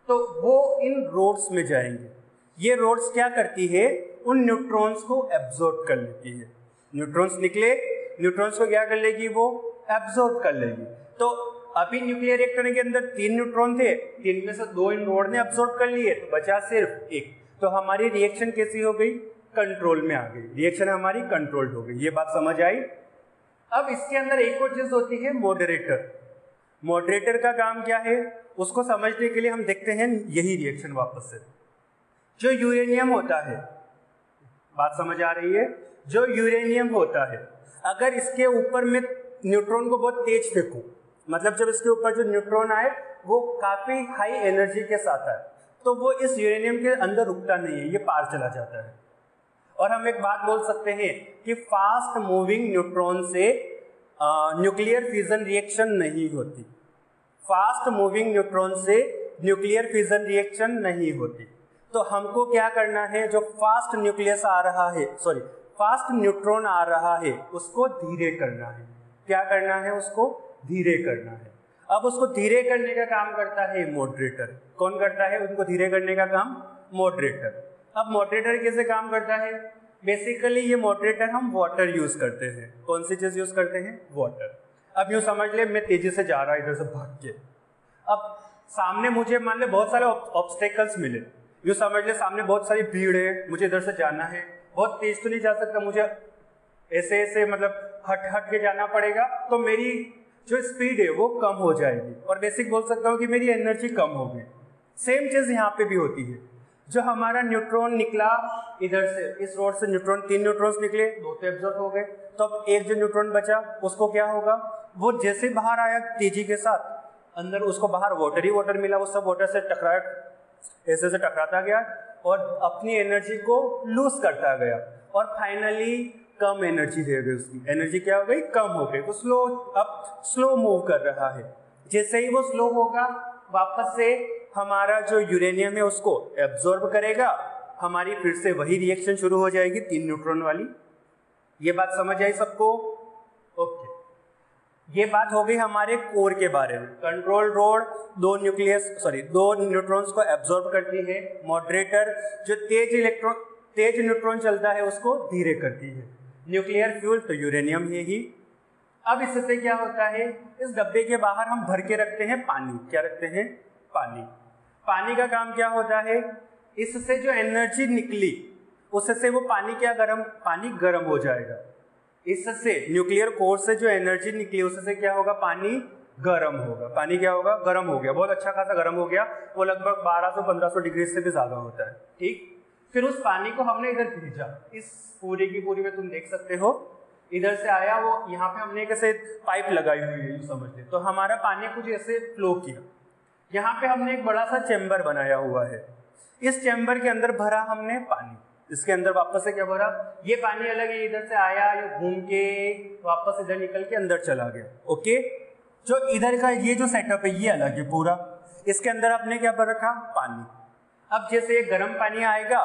तो वो इन रोड्स में जाएंगे। ये रोड्स क्या करती है? उन न्यूट्रॉन्स को एब्जॉर्ब कर लेती है। न्यूट्रॉन्स निकले, न्यूट्रॉन्स को क्या कर लेगी? वो एब्जॉर्ब कर लेगी। तो अभी न्यूक्लियर रिएक्टर के अंदर 3 न्यूट्रॉन थे, 3 में से 2 इन रोड ने एब्जॉर्ब कर लिए, तो बचा सिर्फ 1। तो हमारी रिएक्शन कैसी हो गई? कंट्रोल में आ गई। रिएक्शन हमारी कंट्रोल्ड हो गई। ये बात समझ आई? अब इसके अंदर एक और चीज होती है मॉडरेटर। मॉडरेटर का काम क्या है उसको समझने के लिए हम देखते हैं यही रिएक्शन वापस से। जो यूरेनियम होता है, बात समझ आ रही है? जो यूरेनियम होता है, अगर इसके ऊपर मैं न्यूट्रॉन को बहुत तेज फेंकूं, मतलब जब इसके ऊपर जो न्यूट्रॉन आए वो काफी हाई एनर्जी के साथ आए, तो वो इस यूरेनियम के अंदर रुकता नहीं है, ये पार चला जाता है। और हम एक बात बोल सकते हैं कि फास्ट मूविंग न्यूट्रॉन से न्यूक्लियर फिजन रिएक्शन नहीं होती। फास्ट मूविंग न्यूट्रॉन से न्यूक्लियर फिजन रिएक्शन नहीं होती। तो हमको क्या करना है, जो फास्ट न्यूक्लियस आ रहा है, सॉरी फास्ट न्यूट्रॉन आ रहा है, उसको धीरे करना है। क्या करना है, उसको धीरे करना है। अब उसको धीरे करने का काम करता है मॉडरेटर। कौन करता है उनको धीरे करने का काम? मॉडरेटर। अब मॉडरेटर कैसे काम करता है? बेसिकली ये मॉडरेटर हम वाटर यूज करते हैं। कौन सी चीज यूज करते हैं? वाटर। अब यूँ समझ ले मैं तेजी से जा रहा इधर से भाग के, अब सामने मुझे मान ले बहुत सारे ऑब्स्टेकल्स मिले, यूँ समझ ले सामने बहुत सारी भीड़ है, मुझे इधर से जाना है, बहुत तेज तो नहीं जा सकता, मुझे ऐसे ऐसे मतलब हट के जाना पड़ेगा, तो मेरी जो स्पीड है वो कम हो जाएगी और बेसिक बोल सकता हूँ कि मेरी एनर्जी कम होगी। सेम चीज यहाँ पे भी होती है। जो हमारा न्यूट्रॉन निकला इधर से, इस रोड से न्यूट्रॉन, 3 न्यूट्रॉन्स निकले, 2 तो एब्जॉर्ब हो गए, तो अब एक जो न्यूट्रॉन बचा उसको क्या होगा, वो जैसे बाहर आया तेजी के साथ, अंदर उसको बाहर वाटर ही वाटर मिला, वो सब वाटर से टकरा, ऐसे से टकराता गया और अपनी एनर्जी को लूज करता गया और फाइनली कम एनर्जी रह गई, उसकी एनर्जी क्या हो गई, कम हो गई, वो स्लो, अब स्लो मूव कर रहा है। जैसे ही वो स्लो होगा वापस से हमारा जो यूरेनियम है उसको एब्जॉर्ब करेगा, हमारी फिर से वही रिएक्शन शुरू हो जाएगी 3 न्यूट्रॉन वाली। ये बात समझ आई सबको? ओके, ये बात हो गई हमारे कोर के बारे में। कंट्रोल रोड 2 न्यूट्रॉन्स को एब्जॉर्ब करती है, मॉडरेटर जो तेज न्यूट्रॉन चलता है उसको धीरे करती है, न्यूक्लियर फ्यूल तो यूरेनियम है ही। अब इससे क्या होता है, इस डब्बे के बाहर हम भर के रखते हैं पानी। क्या रखते हैं? पानी। पानी का काम क्या होता है, इससे जो एनर्जी निकली उससे वो पानी गर्म हो जाएगा। इससे न्यूक्लियर कोर से जो एनर्जी निकली उससे क्या होगा, पानी गर्म होगा। पानी क्या होगा, गर्म हो गया, बहुत अच्छा खासा गर्म हो गया, वो लगभग 1200-1500 डिग्री से भी ज्यादा होता है। ठीक, फिर उस पानी को हमने इधर भेजा, इस पूरी की पूरी में तुम देख सकते हो, इधर से आया वो, यहाँ पे हमने कैसे पाइप लगाई हुई है समझ ले, तो हमारा पानी कुछ ऐसे फ्लो किया। यहाँ पे हमने एक बड़ा सा चैम्बर बनाया हुआ है, इस चैम्बर के अंदर भरा हमने पानी, इसके अंदर वापस से क्या भरा, ये पानी अलग है, इधर से आया, ये घूम के वापस इधर निकल के अंदर चला गया। ओके, जो इधर का ये जो सेटअप है ये अलग है पूरा, इसके अंदर आपने क्या भर रखा, पानी। अब जैसे ये गर्म पानी आएगा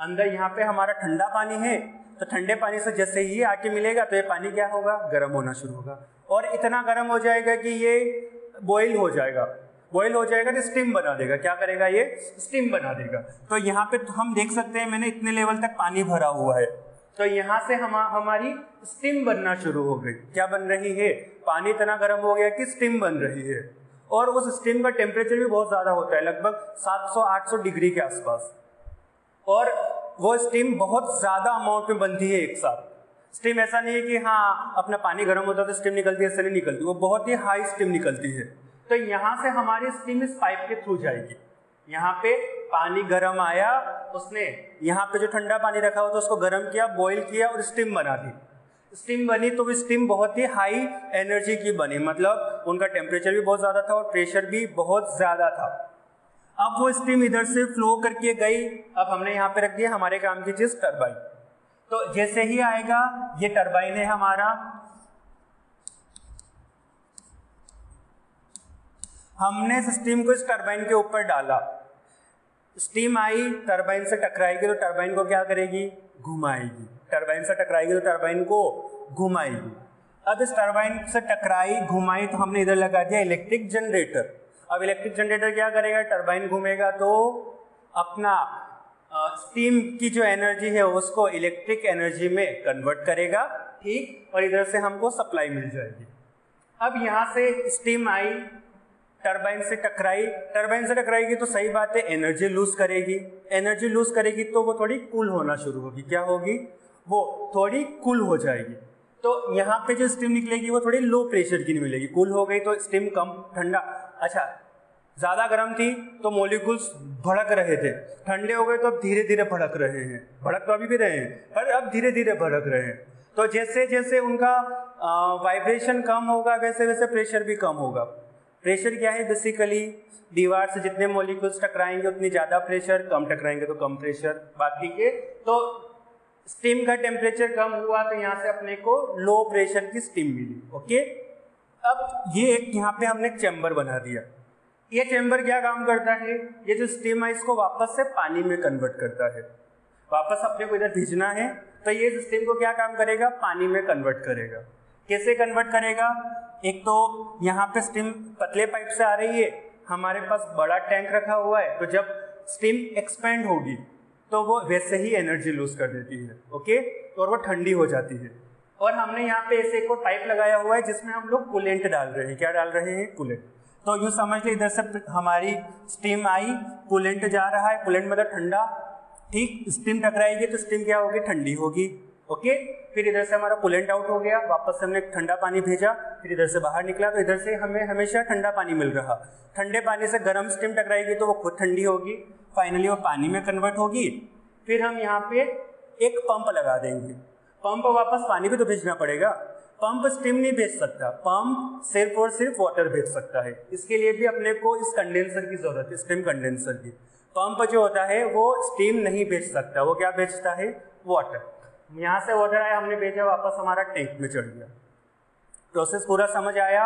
अंदर, यहाँ पे हमारा ठंडा पानी है, तो ठंडे पानी से जैसे ही आके मिलेगा तो ये पानी क्या होगा, गर्म होना शुरू होगा और इतना गर्म हो जाएगा कि ये बॉईल हो जाएगा। बॉईल हो जाएगा तो स्टीम बना देगा। क्या करेगा, ये स्टीम बना देगा। तो यहाँ पे तो हम देख सकते हैं मैंने इतने लेवल तक पानी भरा हुआ है, तो यहाँ से हमारी स्टीम बनना शुरू हो गई। क्या बन रही है, पानी इतना गर्म हो गया कि स्टीम बन रही है और उस स्टीम का टेम्परेचर भी बहुत ज्यादा होता है, लगभग 700-800 डिग्री के आसपास, और वो स्टीम बहुत ज्यादा अमाउंट में बनती है एक साथ। स्टीम ऐसा नहीं है कि हाँ अपना पानी गर्म होता है तो स्टीम निकलती है, ऐसे नहीं निकलती, वो बहुत ही हाई स्टीम निकलती है। तो यहाँ से हमारी स्टीम इस पाइप के थ्रू जाएगी। यहाँ पे पानी गर्म आया, उसने यहाँ पे जो ठंडा पानी रखा हुआ था उसको गर्म किया, बॉईल किया और स्टीम बना दी। स्टीम बनी तो वो स्टीम बहुत ही हाई एनर्जी की बनी, मतलब उनका टेम्परेचर भी बहुत ज्यादा था और प्रेशर भी बहुत ज्यादा था। अब वो स्टीम इधर से फ्लो करके गई, अब हमने यहाँ पे रख दिया हमारे काम की चीज, टरबाइन। तो जैसे ही आएगा, ये टरबाइन है हमारा, हमने इस स्टीम को इस टरबाइन के ऊपर डाला, स्टीम आई, टरबाइन से टकराएगी तो टरबाइन को क्या करेगी, घुमाएगी। टरबाइन से टकराएगी तो टरबाइन को घुमाएगी। अब इस टरबाइन से टकराई, घुमाई, तो हमने इधर लगा दिया इलेक्ट्रिक जनरेटर। अब इलेक्ट्रिक जनरेटर क्या करेगा, टरबाइन घूमेगा तो अपना स्टीम की जो एनर्जी है उसको इलेक्ट्रिक एनर्जी में कन्वर्ट करेगा, ठीक, और इधर से हमको सप्लाई मिल जाएगी। अब यहाँ से स्टीम आई, टरबाइन से टकराई, टरबाइन से टकराएगी तो सही बात है एनर्जी लूज करेगी। एनर्जी लूज करेगी तो वो थोड़ी कूल होना शुरू होगी। क्या होगी, वो थोड़ी कूल हो जाएगी। तो यहाँ पे जो स्टीम निकलेगी वो थोड़ी लो प्रेशर की नहीं मिलेगी, कूल हो गई तो स्टीम कम, ठंडा। अच्छा, ज्यादा गर्म थी तो मॉलिक्यूल्स भड़क रहे थे, ठंडे हो गए तो अब धीरे धीरे भड़क रहे हैं, भड़क तो अभी भी रहे हैं पर अब धीरे धीरे भड़क रहे हैं। तो जैसे जैसे उनका वाइब्रेशन कम होगा वैसे वैसे प्रेशर भी कम होगा। प्रेशर क्या है, बेसिकली दीवार से जितने मॉलिक्यूल्स टकराएंगे उतनी ज़्यादा प्रेशर, कम टकराएंगे तो कम प्रेशर। बात ठीक है। तो स्टीम का टेम्परेचर कम हुआ तो यहाँ से अपने को लो प्रेशर की स्टीम मिली। ओके, अब ये एक यहाँ पे हमने चैम्बर बना दिया। ये चैम्बर क्या काम करता है, ये जो स्टीम है इसको वापस से पानी में कन्वर्ट करता है। वापस अपने को इधर भेजना है तो ये स्टीम को क्या काम करेगा, पानी में कन्वर्ट करेगा। कैसे कन्वर्ट करेगा, एक तो यहाँ पे स्टीम पतले पाइप से आ रही है, हमारे पास बड़ा टैंक रखा हुआ है, तो जब स्टीम एक्सपेंड होगी तो वो वैसे ही एनर्जी लूज कर देती है। ओके, और वो ठंडी हो जाती है। और हमने यहाँ पे ऐसे एक और पाइप लगाया हुआ है जिसमें हम लोग कूलेंट डाल रहे हैं। क्या डाल रहे हैं, कूलेंट। तो यूँ समझ लो इधर से हमारी स्टीम आई, कूलेंट जा रहा है, कूलेंट मतलब ठंडा। ठीक, स्टीम टकराएगी तो स्टीम क्या होगी, ठंडी होगी। ओके, फिर इधर से हमारा कूलेंट आउट हो गया, वापस से हमने ठंडा पानी भेजा, फिर इधर से बाहर निकला तो इधर से हमें हमेशा ठंडा पानी मिल रहा। ठंडे पानी से गर्म स्टीम टकराएगी तो वो खुद ठंडी होगी, फाइनली वो पानी में कन्वर्ट होगी। फिर हम यहाँ पे एक पंप लगा देंगे। पंप वापस पानी भी तो भेजना पड़ेगा, पंप स्टीम नहीं भेज सकता, पंप सिर्फ और सिर्फ वाटर भेज सकता है। इसके लिए भी अपने को इस कंडेंसर की जरूरत है, स्टीम कंडेंसर की। पंप जो होता है वो स्टीम नहीं भेज सकता, वो क्या भेजता है, वाटर। यहाँ से वाटर आया, हमने भेजा, वापस हमारा टैंक में चढ़ गया। प्रोसेस पूरा समझ आया।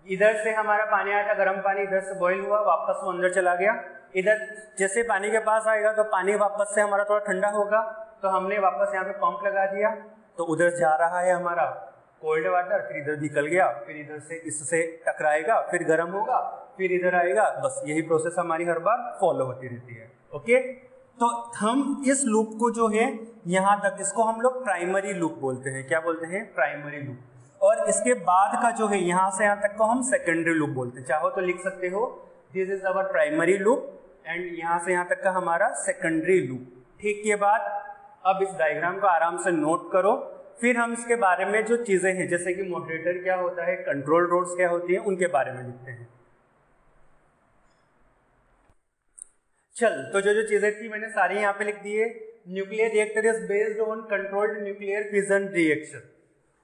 इधर से हमारा पानी आया था, गर्म पानी, इधर से बॉईल हुआ, वापस वो अंदर चला गया। इधर जैसे पानी के पास आएगा तो पानी वापस से हमारा थोड़ा ठंडा होगा, तो हमने वापस यहाँ पे पंप लगा दिया, तो उधर जा रहा है हमारा कोल्ड वाटर, फिर इधर निकल गया, फिर इधर से इससे टकराएगा, फिर गर्म होगा, फिर इधर आएगा। बस यही प्रोसेस हमारी हर बार फॉलो होती रहती है। ओके, तो हम इस लूप को जो है यहाँ तक, इसको हम लोग प्राइमरी लूप बोलते हैं। क्या बोलते हैं, प्राइमरी लूप। और इसके बाद का जो है यहाँ से यहाँ तक को हम सेकेंडरी लूप बोलते हैं। चाहो तो लिख सकते हो, this is our primary loop and यहाँ से यहाँ तक का हमारा सेकेंडरी लूप। ठीक, ये बात अब इस डायग्राम को आराम से नोट करो। फिर हम इसके बारे में जो चीजें हैं, जैसे कि मॉडरेटर क्या होता है, कंट्रोल रोड्स क्या होती हैं, उनके बारे में लिखते हैं। चल, तो जो जो चीजें थी मैंने सारी यहाँ पे लिख दी है। Nuclear reactor is based on controlled nuclear fission reaction.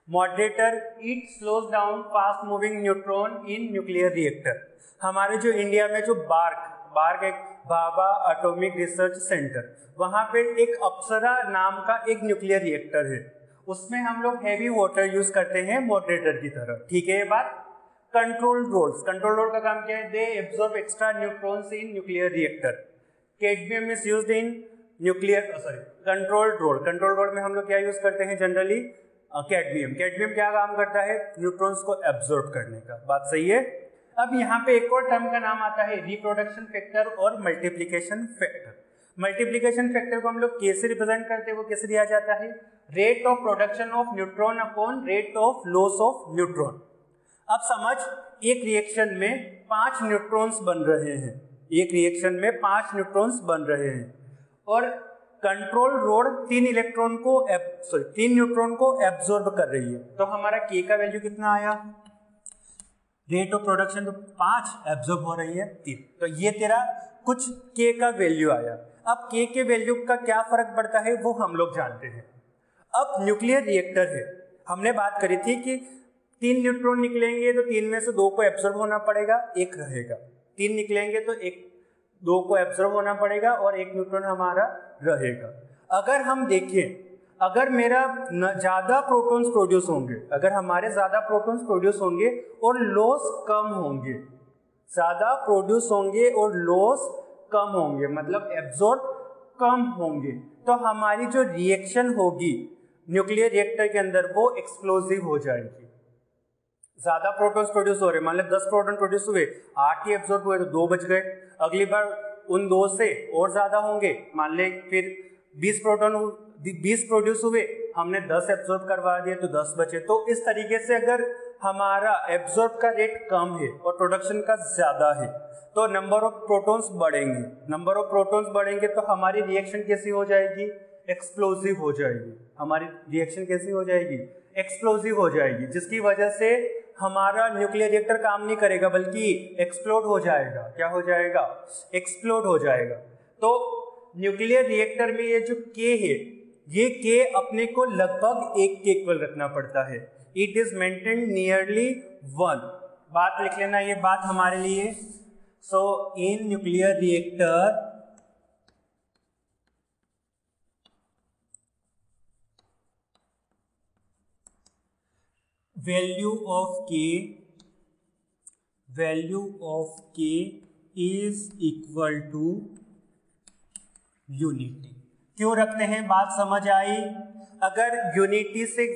Moderator, it slows down fast moving neutron in nuclear reactor. हमारे जो इंडिया में जो बार्क एक भाभा एटॉमिक रिसर्च सेंटर, वहां पे एक अप्सरा नाम का एक न्यूक्लियर रिएक्टर है, उसमें हम लोग हैवी वाटर यूज करते हैं मॉडरेटर की तरह। ठीक है ये बात। कंट्रोल रोड्स, कंट्रोल रोड का काम क्या है, they absorb extra neutrons in nuclear reactor. Cadmium is used in control rod. Control rod में हम लोग क्या यूज करते हैं जनरली, कैडमियम। कैडमियम क्या काम करता है, न्यूट्रॉन्स को एब्सॉर्ब करने का। बात सही है। अब यहाँ पे एक और टर्म का नाम आता है रिप्रोडक्शन फैक्टर और मल्टीप्लिकेशन फैक्टर। मल्टीप्लिकेशन फैक्टर को हम लोग कैसे रिप्रेजेंट करते हैं, वो कैसे दिया जाता है, rate of production of neutron upon rate of loss of neutron. अब समझ, एक रिएक्शन में 5 न्यूट्रॉन्स बन रहे हैं, एक रिएक्शन में 5 न्यूट्रॉन्स बन रहे हैं, और कंट्रोल रोड 3 न्यूट्रॉन को एब्सॉर्ब कर रही है। तो हमारा के का वैल्यू कितना आया, रेट ऑफ प्रोडक्शन तो 5, एब्सॉर्ब हो रही है 3, तो ये तेरा कुछ के का वैल्यू आया। अब के वैल्यू का क्या फर्क पड़ता है वो हम लोग जानते हैं। अब न्यूक्लियर रिएक्टर है, हमने बात करी थी कि 3 न्यूट्रॉन निकलेंगे तो 3 में से 2 को एब्सॉर्ब होना पड़ेगा, 1 रहेगा। 3 निकलेंगे तो 2 को एब्सॉर्ब होना पड़ेगा और 1 न्यूट्रॉन हमारा रहेगा। अगर हम देखें, अगर मेरा ज्यादा प्रोटॉन्स प्रोड्यूस होंगे, अगर हमारे ज्यादा प्रोटॉन्स प्रोड्यूस होंगे और लॉस कम होंगे, ज्यादा प्रोड्यूस होंगे और लॉस कम होंगे, मतलब एब्सॉर्ब कम होंगे, तो हमारी जो रिएक्शन होगी न्यूक्लियर रिएक्टर के अंदर वो एक्सप्लोसिव हो जाएगी। ज्यादा प्रोटॉन्स प्रोड्यूस हो रहे, मान लो 10 प्रोटॉन प्रोड्यूस हुए, 8 ही एब्सॉर्ब हुए तो 2 बच गए। अगली बार उन 2 से और ज्यादा होंगे, मान ले फिर 20 प्रोड्यूस हुए, हमने 10 एब्सॉर्ब करवा दिए तो 10 बचे। तो इस तरीके से अगर हमारा एब्सॉर्ब का रेट कम है और प्रोडक्शन का ज्यादा है तो नंबर ऑफ प्रोटॉन्स बढ़ेंगे। नंबर ऑफ प्रोटॉन्स बढ़ेंगे तो हमारी रिएक्शन कैसी हो जाएगी, एक्सप्लोसिव हो जाएगी। हमारी रिएक्शन कैसी हो जाएगी, एक्सप्लोसिव हो जाएगी, जिसकी वजह से हमारा न्यूक्लियर रिएक्टर काम नहीं करेगा बल्कि एक्सप्लोड हो जाएगा। क्या हो जाएगा? एक्सप्लोड हो जाएगा। तो न्यूक्लियर रिएक्टर में ये जो के है, ये के अपने को लगभग 1 के इक्वल रखना पड़ता है। It is maintain nearly 1। बात लिख लेना ये बात हमारे लिए। So in nuclear reactor value of k is equal to unity. क्यों रखते हैं? बात समझ आई? अगर यूनिटी से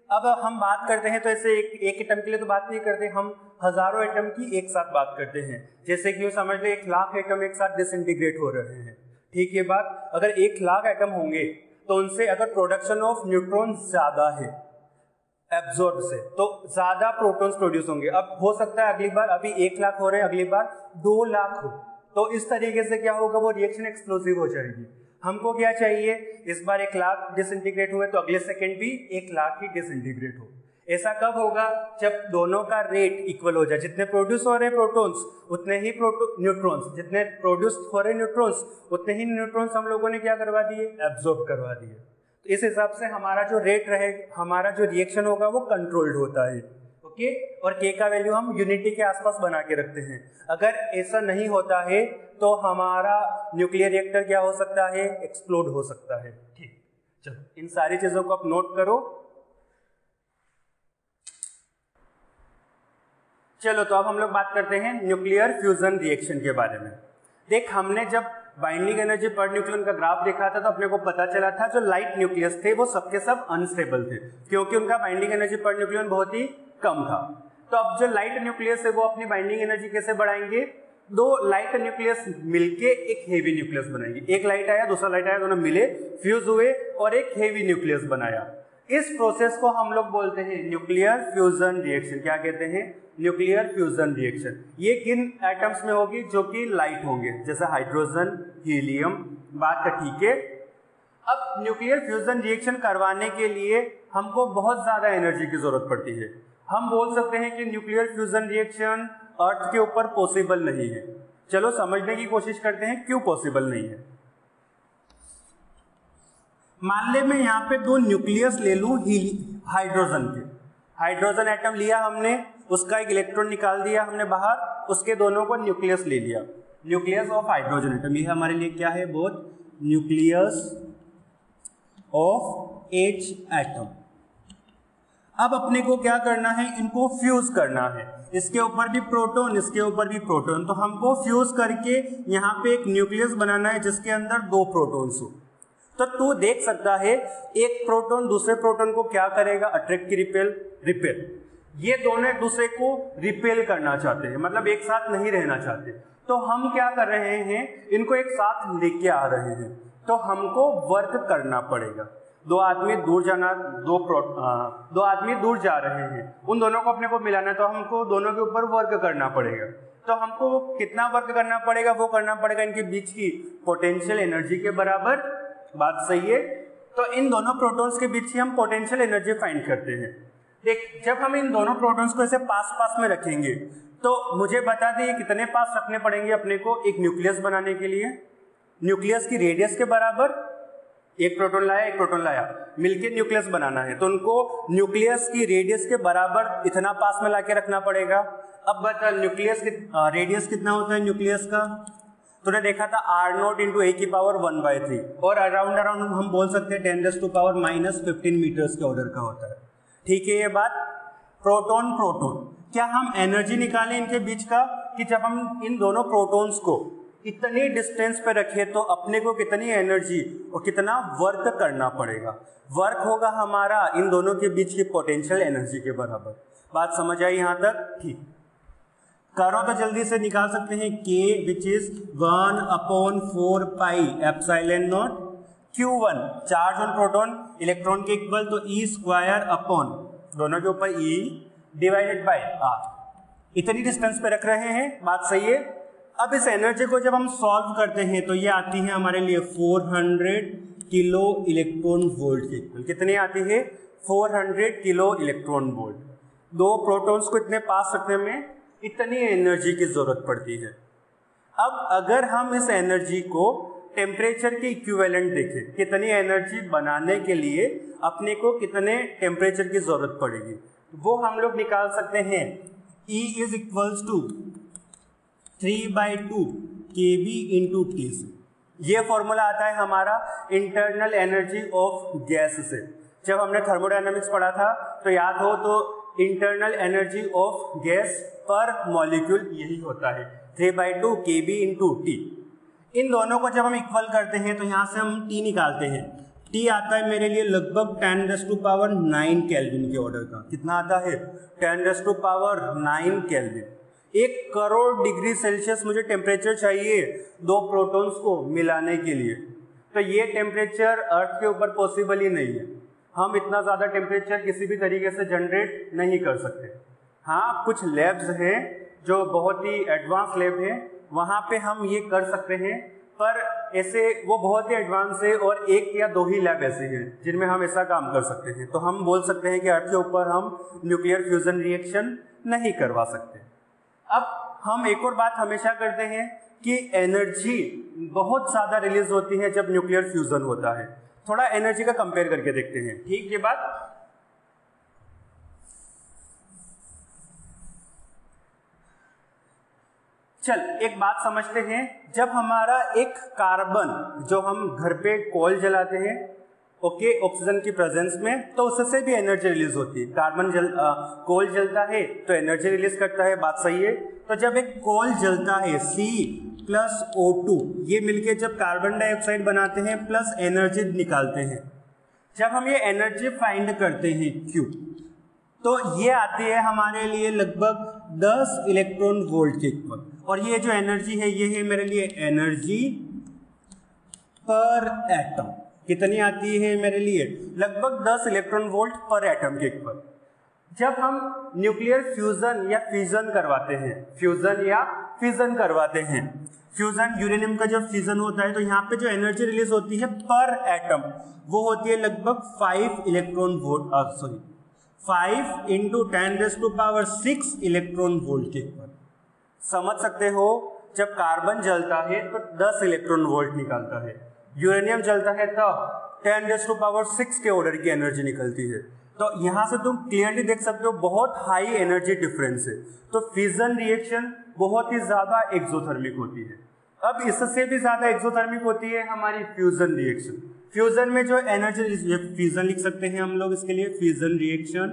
अब हम बात करते हैं तो ऐसे एक एटम के लिए तो बात नहीं करते, हम हजारों एटम की एक साथ बात करते हैं। जैसे कि समझ ले 1 लाख एटम एक साथ डिसइंटीग्रेट हो रहे हैं। ठीक है बात? अगर 1 लाख एटम होंगे तो उनसे अगर प्रोडक्शन ऑफ न्यूट्रॉन ज्यादा है एब्जॉर्ब से, तो ज्यादा प्रोटॉन्स प्रोड्यूस होंगे। अब हो सकता है अगली बार अभी 1 लाख हो रहे हैं, अगली बार 2 लाख हो, तो इस तरीके से क्या होगा? वो रिएक्शन एक्सप्लोसिव हो जाएगी। हमको क्या चाहिए? इस बार 1 लाख डिसइंटीग्रेट हुए तो अगले सेकेंड भी 1 लाख ही डिसइंटीग्रेट हो। ऐसा कब होगा? जब दोनों का रेट इक्वल हो जाए। जितने प्रोड्यूस हो रहे हैं प्रोटॉन्स उतने ही न्यूट्रॉन्स, जितने प्रोड्यूस हो रहे न्यूट्रॉन्स उतने ही न्यूट्रॉन्स हम लोगों ने क्या करवा दिए? एब्जॉर्ब करवा दिए। इस हिसाब से हमारा जो रेट रहेगा, हमारा जो रिएक्शन होगा वो कंट्रोल्ड होता है। ओके, और के का वैल्यू हम यूनिटी के आसपास बना के रखते हैं। अगर ऐसा नहीं होता है तो हमारा न्यूक्लियर रिएक्टर क्या हो सकता है? एक्सप्लोड हो सकता है। ठीक, चलो इन सारी चीजों को आप नोट करो। चलो तो अब हम लोग बात करते हैं न्यूक्लियर फ्यूजन रिएक्शन के बारे में। देख, हमने जब बाइंडिंग एनर्जी पर न्यूक्लियन का ग्राफ देखा था तो अपने को पता चला था जो लाइट न्यूक्लियस थे वो सबके सब अनस्टेबल थे, क्योंकि उनका बाइंडिंग एनर्जी पर न्यूक्लियन बहुत ही कम था। तो अब जो लाइट न्यूक्लियस है वो अपनी बाइंडिंग एनर्जी कैसे बढ़ाएंगे? 2 लाइट न्यूक्लियस मिलके एक हेवी न्यूक्लियस बनाएंगे। एक लाइट आया, दूसरा लाइट आया, दोनों मिले, फ्यूज हुए और एक हेवी न्यूक्लियस बनाया। इस प्रोसेस को हम लोग बोलते हैं न्यूक्लियर फ्यूजन रिएक्शन। क्या कहते हैं? Nuclear fusion reaction. ये किन एटम्स में होगी? जो कि लाइट होंगे, जैसे हाइड्रोजन, हीलियम। बात का ठीक है। अब न्यूक्लियर फ्यूजन रिएक्शन करवाने के लिए हमको बहुत ज्यादा एनर्जी की जरूरत पड़ती है। हम बोल सकते हैं कि न्यूक्लियर फ्यूजन रिएक्शन अर्थ के ऊपर पॉसिबल नहीं है। चलो समझने की कोशिश करते हैं क्यों पॉसिबल नहीं है। मान ले मैं यहाँ पे 2 न्यूक्लियस ले लूं हाइड्रोजन के। हाइड्रोजन एटम लिया हमने, उसका एक इलेक्ट्रॉन निकाल दिया हमने बाहर, उसके दोनों को न्यूक्लियस ले लिया। न्यूक्लियस ऑफ हाइड्रोजन एटम, ये हमारे लिए क्या है? Both nucleus of H atom. अब अपने को क्या करना है? इनको फ्यूज करना है। इसके ऊपर भी प्रोटॉन, इसके ऊपर भी प्रोटॉन। तो हमको फ्यूज करके यहाँ पे एक न्यूक्लियस बनाना है जिसके अंदर 2 प्रोटॉन्स हो। तो तू देख सकता है एक प्रोटॉन दूसरे प्रोटॉन को क्या करेगा? अट्रैक्ट की रिपेल। ये दोनों एक दूसरे को रिपेल करना चाहते हैं, मतलब एक साथ नहीं रहना चाहते। तो हम क्या कर रहे हैं? इनको एक साथ लेके आ रहे हैं। तो हमको वर्क करना पड़ेगा। 2 आदमी दूर जाना, 2 आदमी दूर जा रहे हैं, उन दोनों को अपने को मिलाना है, तो हमको दोनों के ऊपर वर्क करना पड़ेगा। तो हमको कितना वर्क करना पड़ेगा? वो करना पड़ेगा इनके बीच की पोटेंशियल एनर्जी के बराबर। बात सही है? तो इन दोनों प्रोटॉन्स के बीच ही हम पोटेंशियल एनर्जी फाइंड करते हैं। देख, जब हम इन दोनों प्रोटॉन्स को ऐसे पास में रखेंगे तो मुझे बता दें कितने पास रखने पड़ेंगे अपने को एक न्यूक्लियस बनाने के लिए? न्यूक्लियस की रेडियस के बराबर। एक प्रोटॉन लाया, एक प्रोटॉन लाया, मिलके न्यूक्लियस बनाना है, तो उनको न्यूक्लियस की रेडियस के बराबर इतना पास में लाके रखना पड़ेगा। अब बता, न्यूक्लियस की रेडियस कितना होता है न्यूक्लियस का? तूने देखा था R0 इंटू ए की पावर 1/3, और अराउंड हम बोल सकते हैं 10⁻⁻15 मीटर्स के ऑर्डर का होता है। ठीक है ये बात? प्रोटॉन क्या हम एनर्जी निकालें इनके बीच का कि जब हम इन दोनों प्रोटॉन्स को इतनी डिस्टेंस पे रखे तो अपने को कितनी एनर्जी और कितना वर्क करना पड़ेगा? वर्क होगा हमारा इन दोनों के बीच की पोटेंशियल एनर्जी के बराबर। बात समझ आई यहाँ तक? ठीक, करो तो जल्दी से निकाल सकते हैं K which is 1/4 pi epsilon not Q1 charge on proton electron के इक्वल, तो E² अपॉन दोनों के ऊपर E डिवाइडेड बाय R। इतनी डिस्टेंस पे रख रहे हैं। बात सही है? अब इस एनर्जी को जब हम सॉल्व करते हैं तो ये आती है हमारे लिए 400 किलो इलेक्ट्रॉन वोल्ट के इक्वल। कितनी आती है? 400 किलो इलेक्ट्रॉन वोल्ट। दो प्रोटॉन्स को इतने पास रखने में इतनी एनर्जी की जरूरत पड़ती है। अब अगर हम इस एनर्जी को टेम्परेचर के इक्विवेलेंट देखें, कितनी एनर्जी बनाने के लिए अपने को कितने टेम्परेचर की जरूरत पड़ेगी, वो हम लोग निकाल सकते हैं। E is equals to 3/2 kB into T से। ये फॉर्मूला आता है हमारा इंटरनल एनर्जी ऑफ गैस से। जब हमने थर्मोडायनामिक्स पढ़ा था तो याद हो तो इंटरनल एनर्जी ऑफ गैस पर मॉलिक्यूल यही होता है 3/2 kB इंटू T। इन दोनों को जब हम इक्वल करते हैं तो यहाँ से हम T निकालते हैं। T आता है मेरे लिए लगभग 10⁹ केल्विन के ऑर्डर का। कितना आता है? 10⁹ केल्विन। 1 करोड़ डिग्री सेल्सियस मुझे टेम्परेचर चाहिए दो प्रोटॉन्स को मिलाने के लिए। तो ये टेम्परेचर अर्थ के ऊपर पॉसिबल ही नहीं है। हम इतना ज़्यादा टेम्परेचर किसी भी तरीके से जनरेट नहीं कर सकते। हाँ, कुछ लैब्स हैं जो बहुत ही एडवांस लैब हैं, वहाँ पे हम ये कर सकते हैं, पर ऐसे वो बहुत ही एडवांस है और 1 या 2 ही लैब ऐसे हैं जिनमें हम ऐसा काम कर सकते हैं। तो हम बोल सकते हैं कि अर्थ के ऊपर हम न्यूक्लियर फ्यूजन रिएक्शन नहीं करवा सकते। अब हम एक और बात हमेशा करते हैं कि एनर्जी बहुत ज़्यादा रिलीज होती है जब न्यूक्लियर फ्यूजन होता है। थोड़ा एनर्जी का कंपेयर करके देखते हैं। ठीक, ये बात चल एक बात समझते हैं। जब हमारा एक कार्बन जो हम घर पे कोल जलाते हैं, ओके, ऑक्सीजन की प्रेजेंस में, तो उससे भी एनर्जी रिलीज होती है। कार्बन कोल जलता है तो एनर्जी रिलीज करता है, बात सही है। तो जब एक कोल जलता है C+O2, ये मिलके जब कार्बन डाइऑक्साइड बनाते हैं प्लस एनर्जी निकालते हैं। जब हम ये एनर्जी फाइंड करते हैं Q, तो ये आती है हमारे लिए लगभग 10 इलेक्ट्रॉन वोल्ट के इक्वल। और ये जो एनर्जी है ये है मेरे लिए एनर्जी पर एटम। कितनी आती है मेरे लिए? लगभग 10 इलेक्ट्रॉन वोल्ट पर एटम के इक्वल। जब हम न्यूक्लियर फ्यूजन या फिजन करवाते हैं, फ्यूजन या फिजन करवाते हैं, फ्यूजन यूरेनियम का जब फिजन होता है तो यहाँ पे जो एनर्जी रिलीज होती है पर एटम वो होती है लगभग 5 इलेक्ट्रॉन वोल्ट, 5 × 10⁶ इलेक्ट्रॉन वोल्ट के इक्वल। समझ सकते हो, जब कार्बन जलता है तो 10 इलेक्ट्रॉन वोल्ट निकालता है, यूरेनियम जलता है तब 10⁶ के ऑर्डर की एनर्जी निकलती है। तो यहाँ से तुम क्लियरली देख सकते हो बहुत हाई एनर्जी डिफरेंस है। तो फिजन रिएक्शन बहुत ही ज्यादा एक्सोथर्मिक होती है। अब इससे भी ज्यादा एक्सोथर्मिक होती है हमारी फ्यूजन रिएक्शन। फ्यूजन में जो एनर्जी, फ्यूजन लिख सकते हैं हम लोग इसके लिए फ्यूजन रिएक्शन,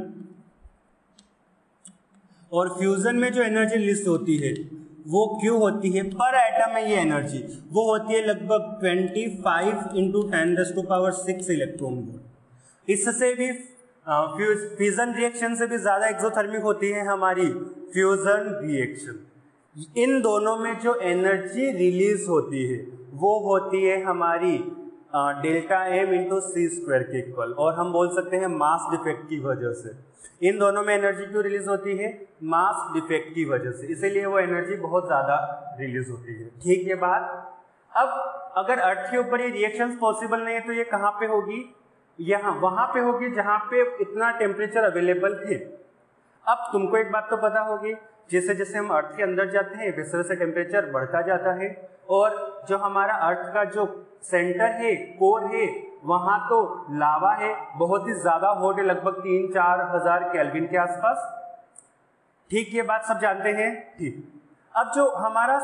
और फ्यूजन में जो एनर्जी रिलीज होती है वो क्यों होती है पर एटम में, ये एनर्जी वो होती है लगभग 25 × 10⁶ इलेक्ट्रॉन वोल्ट। इससे भी फ्यूजन रिएक्शन से भी ज्यादा एक्सोथर्मिक होती है हमारी फ्यूजन रिएक्शन। इन दोनों में जो एनर्जी रिलीज होती है वो होती है हमारी ΔM × c² के इक्वल, और हम बोल सकते हैं मास डिफेक्ट की वजह से। इन दोनों में एनर्जी क्यों रिलीज होती है? मास डिफेक्ट की वजह से, इसीलिए वो एनर्जी बहुत ज्यादा रिलीज होती है। ठीक है बात। अब अगर अर्थ के ऊपर ये रिएक्शंस पॉसिबल नहीं है तो ये कहाँ पे होगी? यहाँ वहां पे होगी जहाँ पे इतना टेम्परेचर अवेलेबल है। अब तुमको एक बात तो पता होगी, जैसे जैसे हम अर्थ के अंदर जाते हैं वैसे वैसे टेम्परेचर बढ़ता जाता है, और जो हमारा अर्थ का जो सेंटर है, कोर है, वहां तो लावा है, बहुत ही ज्यादा हॉट है, लगभग 3-4 हजार केल्विन के आसपास। ठीक, ये बात सब जानते हैं। ठीक, अब जो हमारा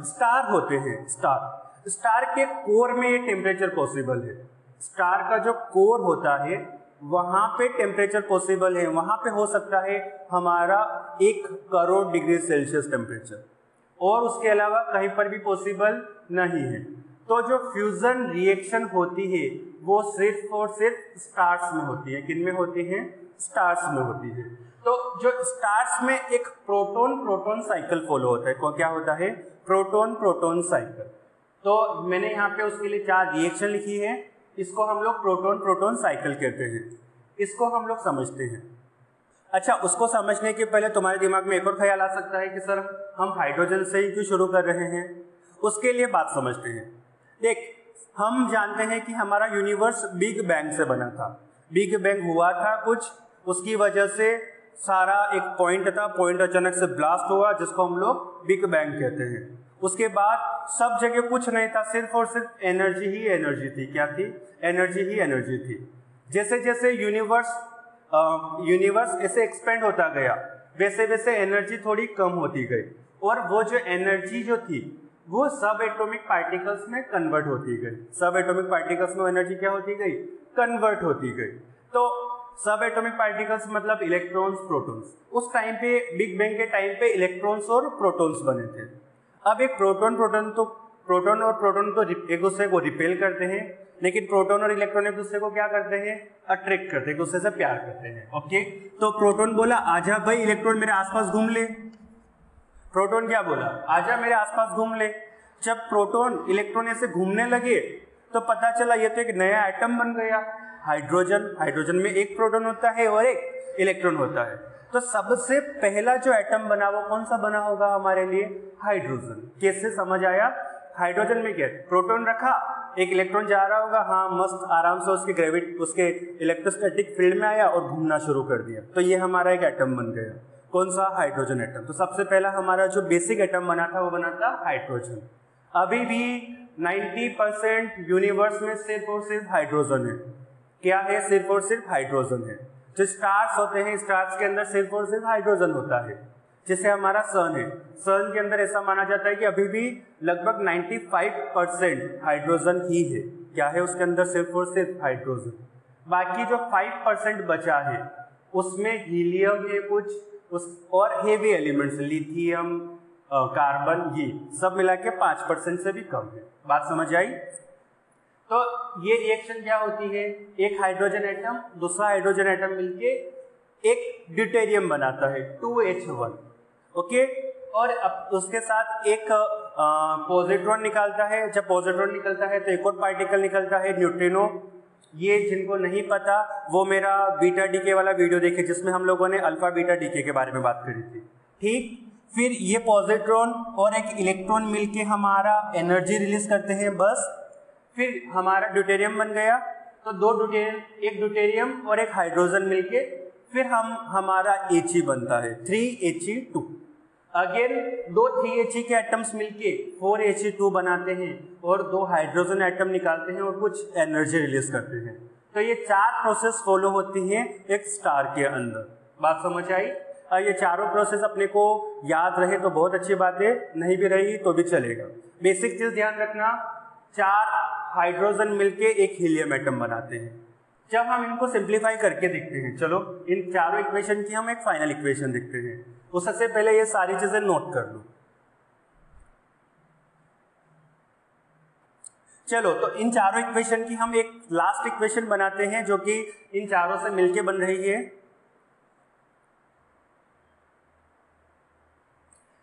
स्टार होते हैं, स्टार के कोर में ये टेम्परेचर पॉसिबल है। स्टार का जो कोर होता है वहां पे टेम्परेचर पॉसिबल है, वहां पे हो सकता है हमारा 1 करोड़ डिग्री सेल्सियस टेम्परेचर, और उसके अलावा कहीं पर भी पॉसिबल नहीं है। तो जो फ्यूजन रिएक्शन होती है वो सिर्फ और सिर्फ स्टार्स में होती है। किन में होती है? स्टार्स में होती है। तो जो स्टार्स में एक प्रोटॉन प्रोटॉन साइकिल फॉलो होता है। क्या होता है? Proton proton cycle. तो मैंने यहाँ पे उसके लिए 4 रिएक्शन लिखी है, इसको हम लोग प्रोटॉन प्रोटॉन साइकिल कहते हैं। इसको हम लोग समझते हैं। अच्छा, उसको समझने के पहले तुम्हारे दिमाग में एक और ख्याल आ सकता है कि सर हम हाइड्रोजन से ही क्यों शुरू कर रहे हैं। उसके लिए बात समझते हैं। देख, हम जानते हैं कि हमारा यूनिवर्स बिग बैंग से बना था। बिग बैंग हुआ था कुछ, उसकी वजह से सारा एक पॉइंट था, पॉइंट अचानक से ब्लास्ट हुआ जिसको हम लोग बिग बैंग कहते हैं। उसके बाद सब जगह कुछ नहीं था, सिर्फ और सिर्फ एनर्जी ही एनर्जी थी। क्या थी? एनर्जी ही एनर्जी थी। जैसे जैसे यूनिवर्स ऐसे एक्सपेंड होता गया वैसे वैसे एनर्जी थोड़ी कम होती गई, और वो जो एनर्जी जो थी वो सब एटॉमिक पार्टिकल्स में कन्वर्ट होती गई। सब एटॉमिक पार्टिकल्स में एनर्जी क्या होती गई? कन्वर्ट होती गई। तो सब एटॉमिक पार्टिकल्स मतलब इलेक्ट्रॉन्स, प्रोटॉन्स। उस टाइम पे बिग बैंग के टाइम पे इलेक्ट्रॉन्स और प्रोटॉन्स बने थे। अब एक प्रोटॉन और प्रोटॉन तो एक दूसरे को रिपेल करते हैं, लेकिन प्रोटॉन और इलेक्ट्रॉन एक दूसरे को क्या करते हैं? अट्रैक्ट करते हैं, एक दूसरे से प्यार करते हैं। ओके, तो प्रोटॉन बोला आजा भाई इलेक्ट्रॉन मेरे आसपास घूम ले। प्रोटॉन क्या बोला? आजा मेरे आसपास घूम ले। जब प्रोटॉन इलेक्ट्रॉन ऐसे घूमने लगे तो पता चला ये तो एक नया एटम बन गया, हाइड्रोजन। हाइड्रोजन में एक प्रोटॉन होता है और एक इलेक्ट्रॉन होता है। तो सबसे पहला जो एटम बना वो कौन सा बना होगा हमारे लिए? हाइड्रोजन। कैसे समझ आया? हाइड्रोजन में क्या? प्रोटॉन रखा, एक इलेक्ट्रॉन जा रहा होगा, हाँ मस्त आराम से उसके इलेक्ट्रोस्टैटिक फील्ड में आया और घूमना शुरू कर दिया, तो ये हमारा एक एटम बन गया। कौन सा? Hydrogen atom. तो सबसे पहला हमारा जो बेसिक एटम बना था वो बना था हाइड्रोजन। अभी भी 90% यूनिवर्स में सिर्फ और सिर्फ हाइड्रोजन है। क्या है? सिर्फ और सिर्फ हाइड्रोजन है। जो स्टार्स होते हैं, स्टार्स के अंदर सिर्फ और सिर्फ हाइड्रोजन होता है। जैसे हमारा सन है, सन के अंदर ऐसा माना जाता है कि अभी भी लगभग 95% हाइड्रोजन ही है। क्या है उसके अंदर? सिर्फ और सिर्फ हाइड्रोजन। बाकी जो 5% बचा है उसमें हीलियम है कुछ, और हेवी एलिमेंट्स लिथियम, कार्बन, ये सब मिला के 5% से भी कम है। बात समझ आई? तो ये रिएक्शन क्या होती है? एक हाइड्रोजन एटम दूसरा हाइड्रोजन एटम मिलके एक ड्यूटेरियम बनाता है 2H1। ओके, और अब उसके साथ एक पॉजिट्रॉन निकालता है। जब पॉजिट्रॉन निकलता है तो एक और पार्टिकल निकलता है, न्यूट्रिनो। ये जिनको नहीं पता वो मेरा बीटा डीके वाला वीडियो देखे जिसमें हम लोगों ने अल्फा बीटा डीके के बारे में बात करी थी। ठीक, फिर ये पॉजिट्रॉन और एक इलेक्ट्रॉन मिलके हमारा एनर्जी रिलीज करते हैं, बस। फिर हमारा ड्यूटेरियम बन गया। तो दो ड्यूटेरियम, एक ड्यूटेरियम और एक हाइड्रोजन मिलके फिर हमारा He बनता है 3He2। अगेन दो 3He के एटम्स मिलके 4He2 बनाते हैं और दो हाइड्रोजन एटम निकालते हैं और कुछ एनर्जी रिलीज करते हैं। तो ये 4 प्रोसेस फॉलो होती हैं एक स्टार के अंदर। बात समझ आई? ये चारों प्रोसेस अपने को याद रहे तो बहुत अच्छी बात है, नहीं भी रही तो भी चलेगा। बेसिक चीज ध्यान रखना, 4 हाइड्रोजन मिलके एक हीलियम एटम बनाते हैं। जब हम इनको सिंप्लीफाई करके देखते हैं, चलो इन चारों इक्वेशन की हम एक फाइनल इक्वेशन देखते हैं। उससे पहले ये सारी चीजें नोट कर लो। चलो, तो इन चारों इक्वेशन की हम एक लास्ट इक्वेशन बनाते हैं जो कि इन चारों से मिलके बन रही है।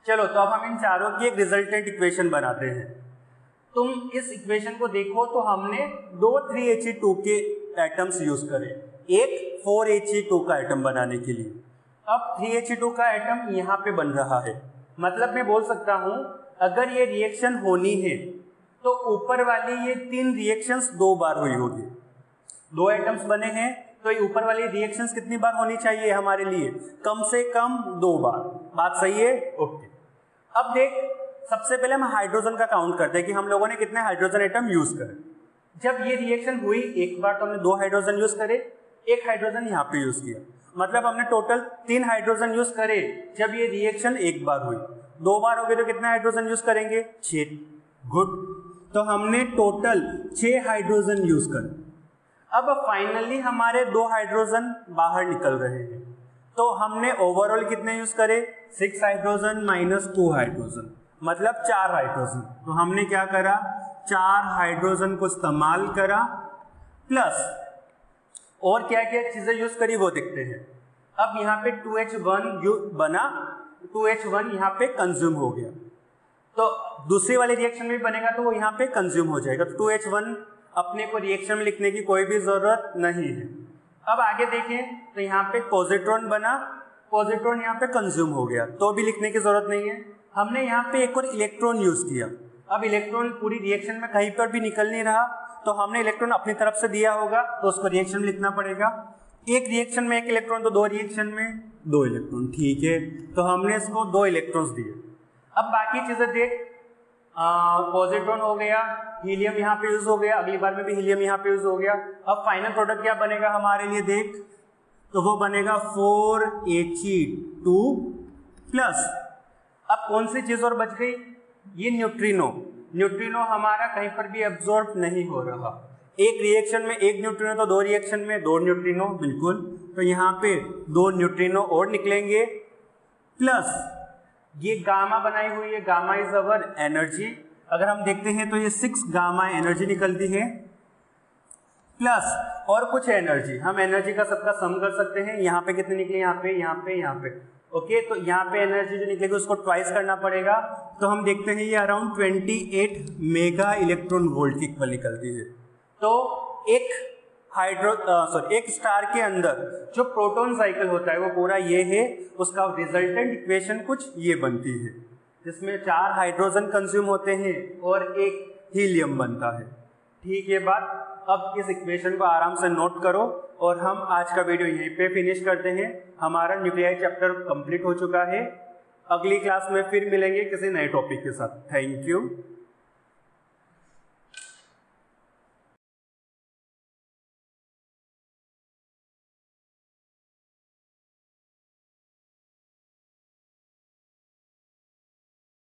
चलो, तो अब हम इन चारों की एक रिजल्टेंट इक्वेशन बनाते हैं। तुम इस इक्वेशन को देखो तो हमने दो 3He2 के एटम्स यूज करे, एक 4He2 का एटम बनाने के लिए। अब 3He2 का एटम यहाँ पे बन रहा है, मतलब मैं बोल सकता हूँ अगर ये रिएक्शन होनी है तो ऊपर वाली ये 3 रिएक्शंस 2 बार हुई होगी। 2 एटम्स बने हैं तो ये ऊपर वाली रिएक्शंस कितनी बार होनी चाहिए हमारे लिए? कम से कम 2 बार। बात सही है? ओके। अब देख, सबसे पहले हम हाइड्रोजन का काउंट करते हैं कि हम लोगों ने कितने हाइड्रोजन एटम यूज करे। जब ये रिएक्शन हुई एक बार तो हमने 2 हाइड्रोजन यूज करे, एक हाइड्रोजन यहाँ पे यूज किया, मतलब हमने टोटल 3 हाइड्रोजन यूज करे। जब ये रिएक्शन एक बार हुई, 2 बार हो गए तो कितने हाइड्रोजन यूज करेंगे? 6। गुड, तो हमने टोटल 6 हाइड्रोजन यूज करे। अब फाइनली हमारे 2 हाइड्रोजन बाहर निकल रहे हैं, तो हमने ओवरऑल कितने यूज करे? 6 हाइड्रोजन माइनस 2 हाइड्रोजन, मतलब 4 हाइड्रोजन। तो हमने क्या करा? 4 हाइड्रोजन को इस्तेमाल करा, प्लस और क्या क्या चीजें यूज करी वो देखते हैं। अब यहाँ पे 2H1 बना, 2H1 यहाँ पे कंज्यूम हो गया, तो दूसरी वाले रिएक्शन में बनेगा तो वो यहाँ पे कंज्यूम हो जाएगा। तो 2H1 अपने को रिएक्शन में लिखने की कोई भी जरूरत नहीं है। अब आगे देखें तो यहाँ पे पॉजिट्रॉन बना, पॉजिट्रॉन यहाँ पे कंज्यूम हो गया तो भी लिखने की जरूरत नहीं है। हमने यहाँ पे एक और इलेक्ट्रॉन यूज किया। अब इलेक्ट्रॉन पूरी रिएक्शन में कहीं पर भी निकल नहीं रहा, तो हमने इलेक्ट्रॉन अपनी तरफ से दिया होगा तो उसको रिएक्शन में लिखना पड़ेगा। एक रिएक्शन में एक इलेक्ट्रॉन तो दो रिएक्शन में दो इलेक्ट्रॉन, ठीक है। तो हमने इसको दो इलेक्ट्रॉन्स दिए। अब बाकी चीजें देख, पॉजिट्रॉन हो गया, हीलियम यहाँ पे यूज हो गया, अगली बार में भी हीलियम यहाँ पे यूज हो गया। अब फाइनल प्रोडक्ट क्या बनेगा हमारे लिए देख, तो वो बनेगा 4He2 प्लस। अब कौन सी चीज और बच गई, ये न्यूट्रिनो। न्यूट्रिनो हमारा कहीं पर भी एब्जॉर्ब नहीं हो रहा। एक रिएक्शन में एक न्यूट्रिनो तो दो रिएक्शन में दो न्यूट्रिनो, बिल्कुल। तो यहाँ पे दो न्यूट्रिनो और निकलेंगे, प्लस ये गामा बनाई हुई है, गामा इज अवर एनर्जी। अगर हम देखते हैं तो ये 6 गामा एनर्जी निकलती है, प्लस और कुछ एनर्जी। हम एनर्जी का सबका सम कर सकते हैं। यहाँ पे कितनी निकली, यहाँ पे, यहाँ पे, यहाँ पे, ओके। तो यहाँ पे एनर्जी जो निकलेगी उसको ट्वाइस करना पड़ेगा। तो हम देखते हैं ये अराउंड 28 मेगा इलेक्ट्रॉन वोल्ट की इक्वल निकलती है। तो एक एक स्टार के अंदर जो प्रोटॉन साइकिल होता है वो पूरा ये है, उसका रिजल्टेंट इक्वेशन कुछ ये बनती है, जिसमें 4 हाइड्रोजन कंज्यूम होते हैं और एक हीलियम बनता है, ठीक है बात। अब इस इक्वेशन को आराम से नोट करो और हम आज का वीडियो यहीं पे फिनिश करते हैं। हमारा न्यूक्लियाई चैप्टर कंप्लीट हो चुका है। अगली क्लास में फिर मिलेंगे किसी नए टॉपिक के साथ। Thank you.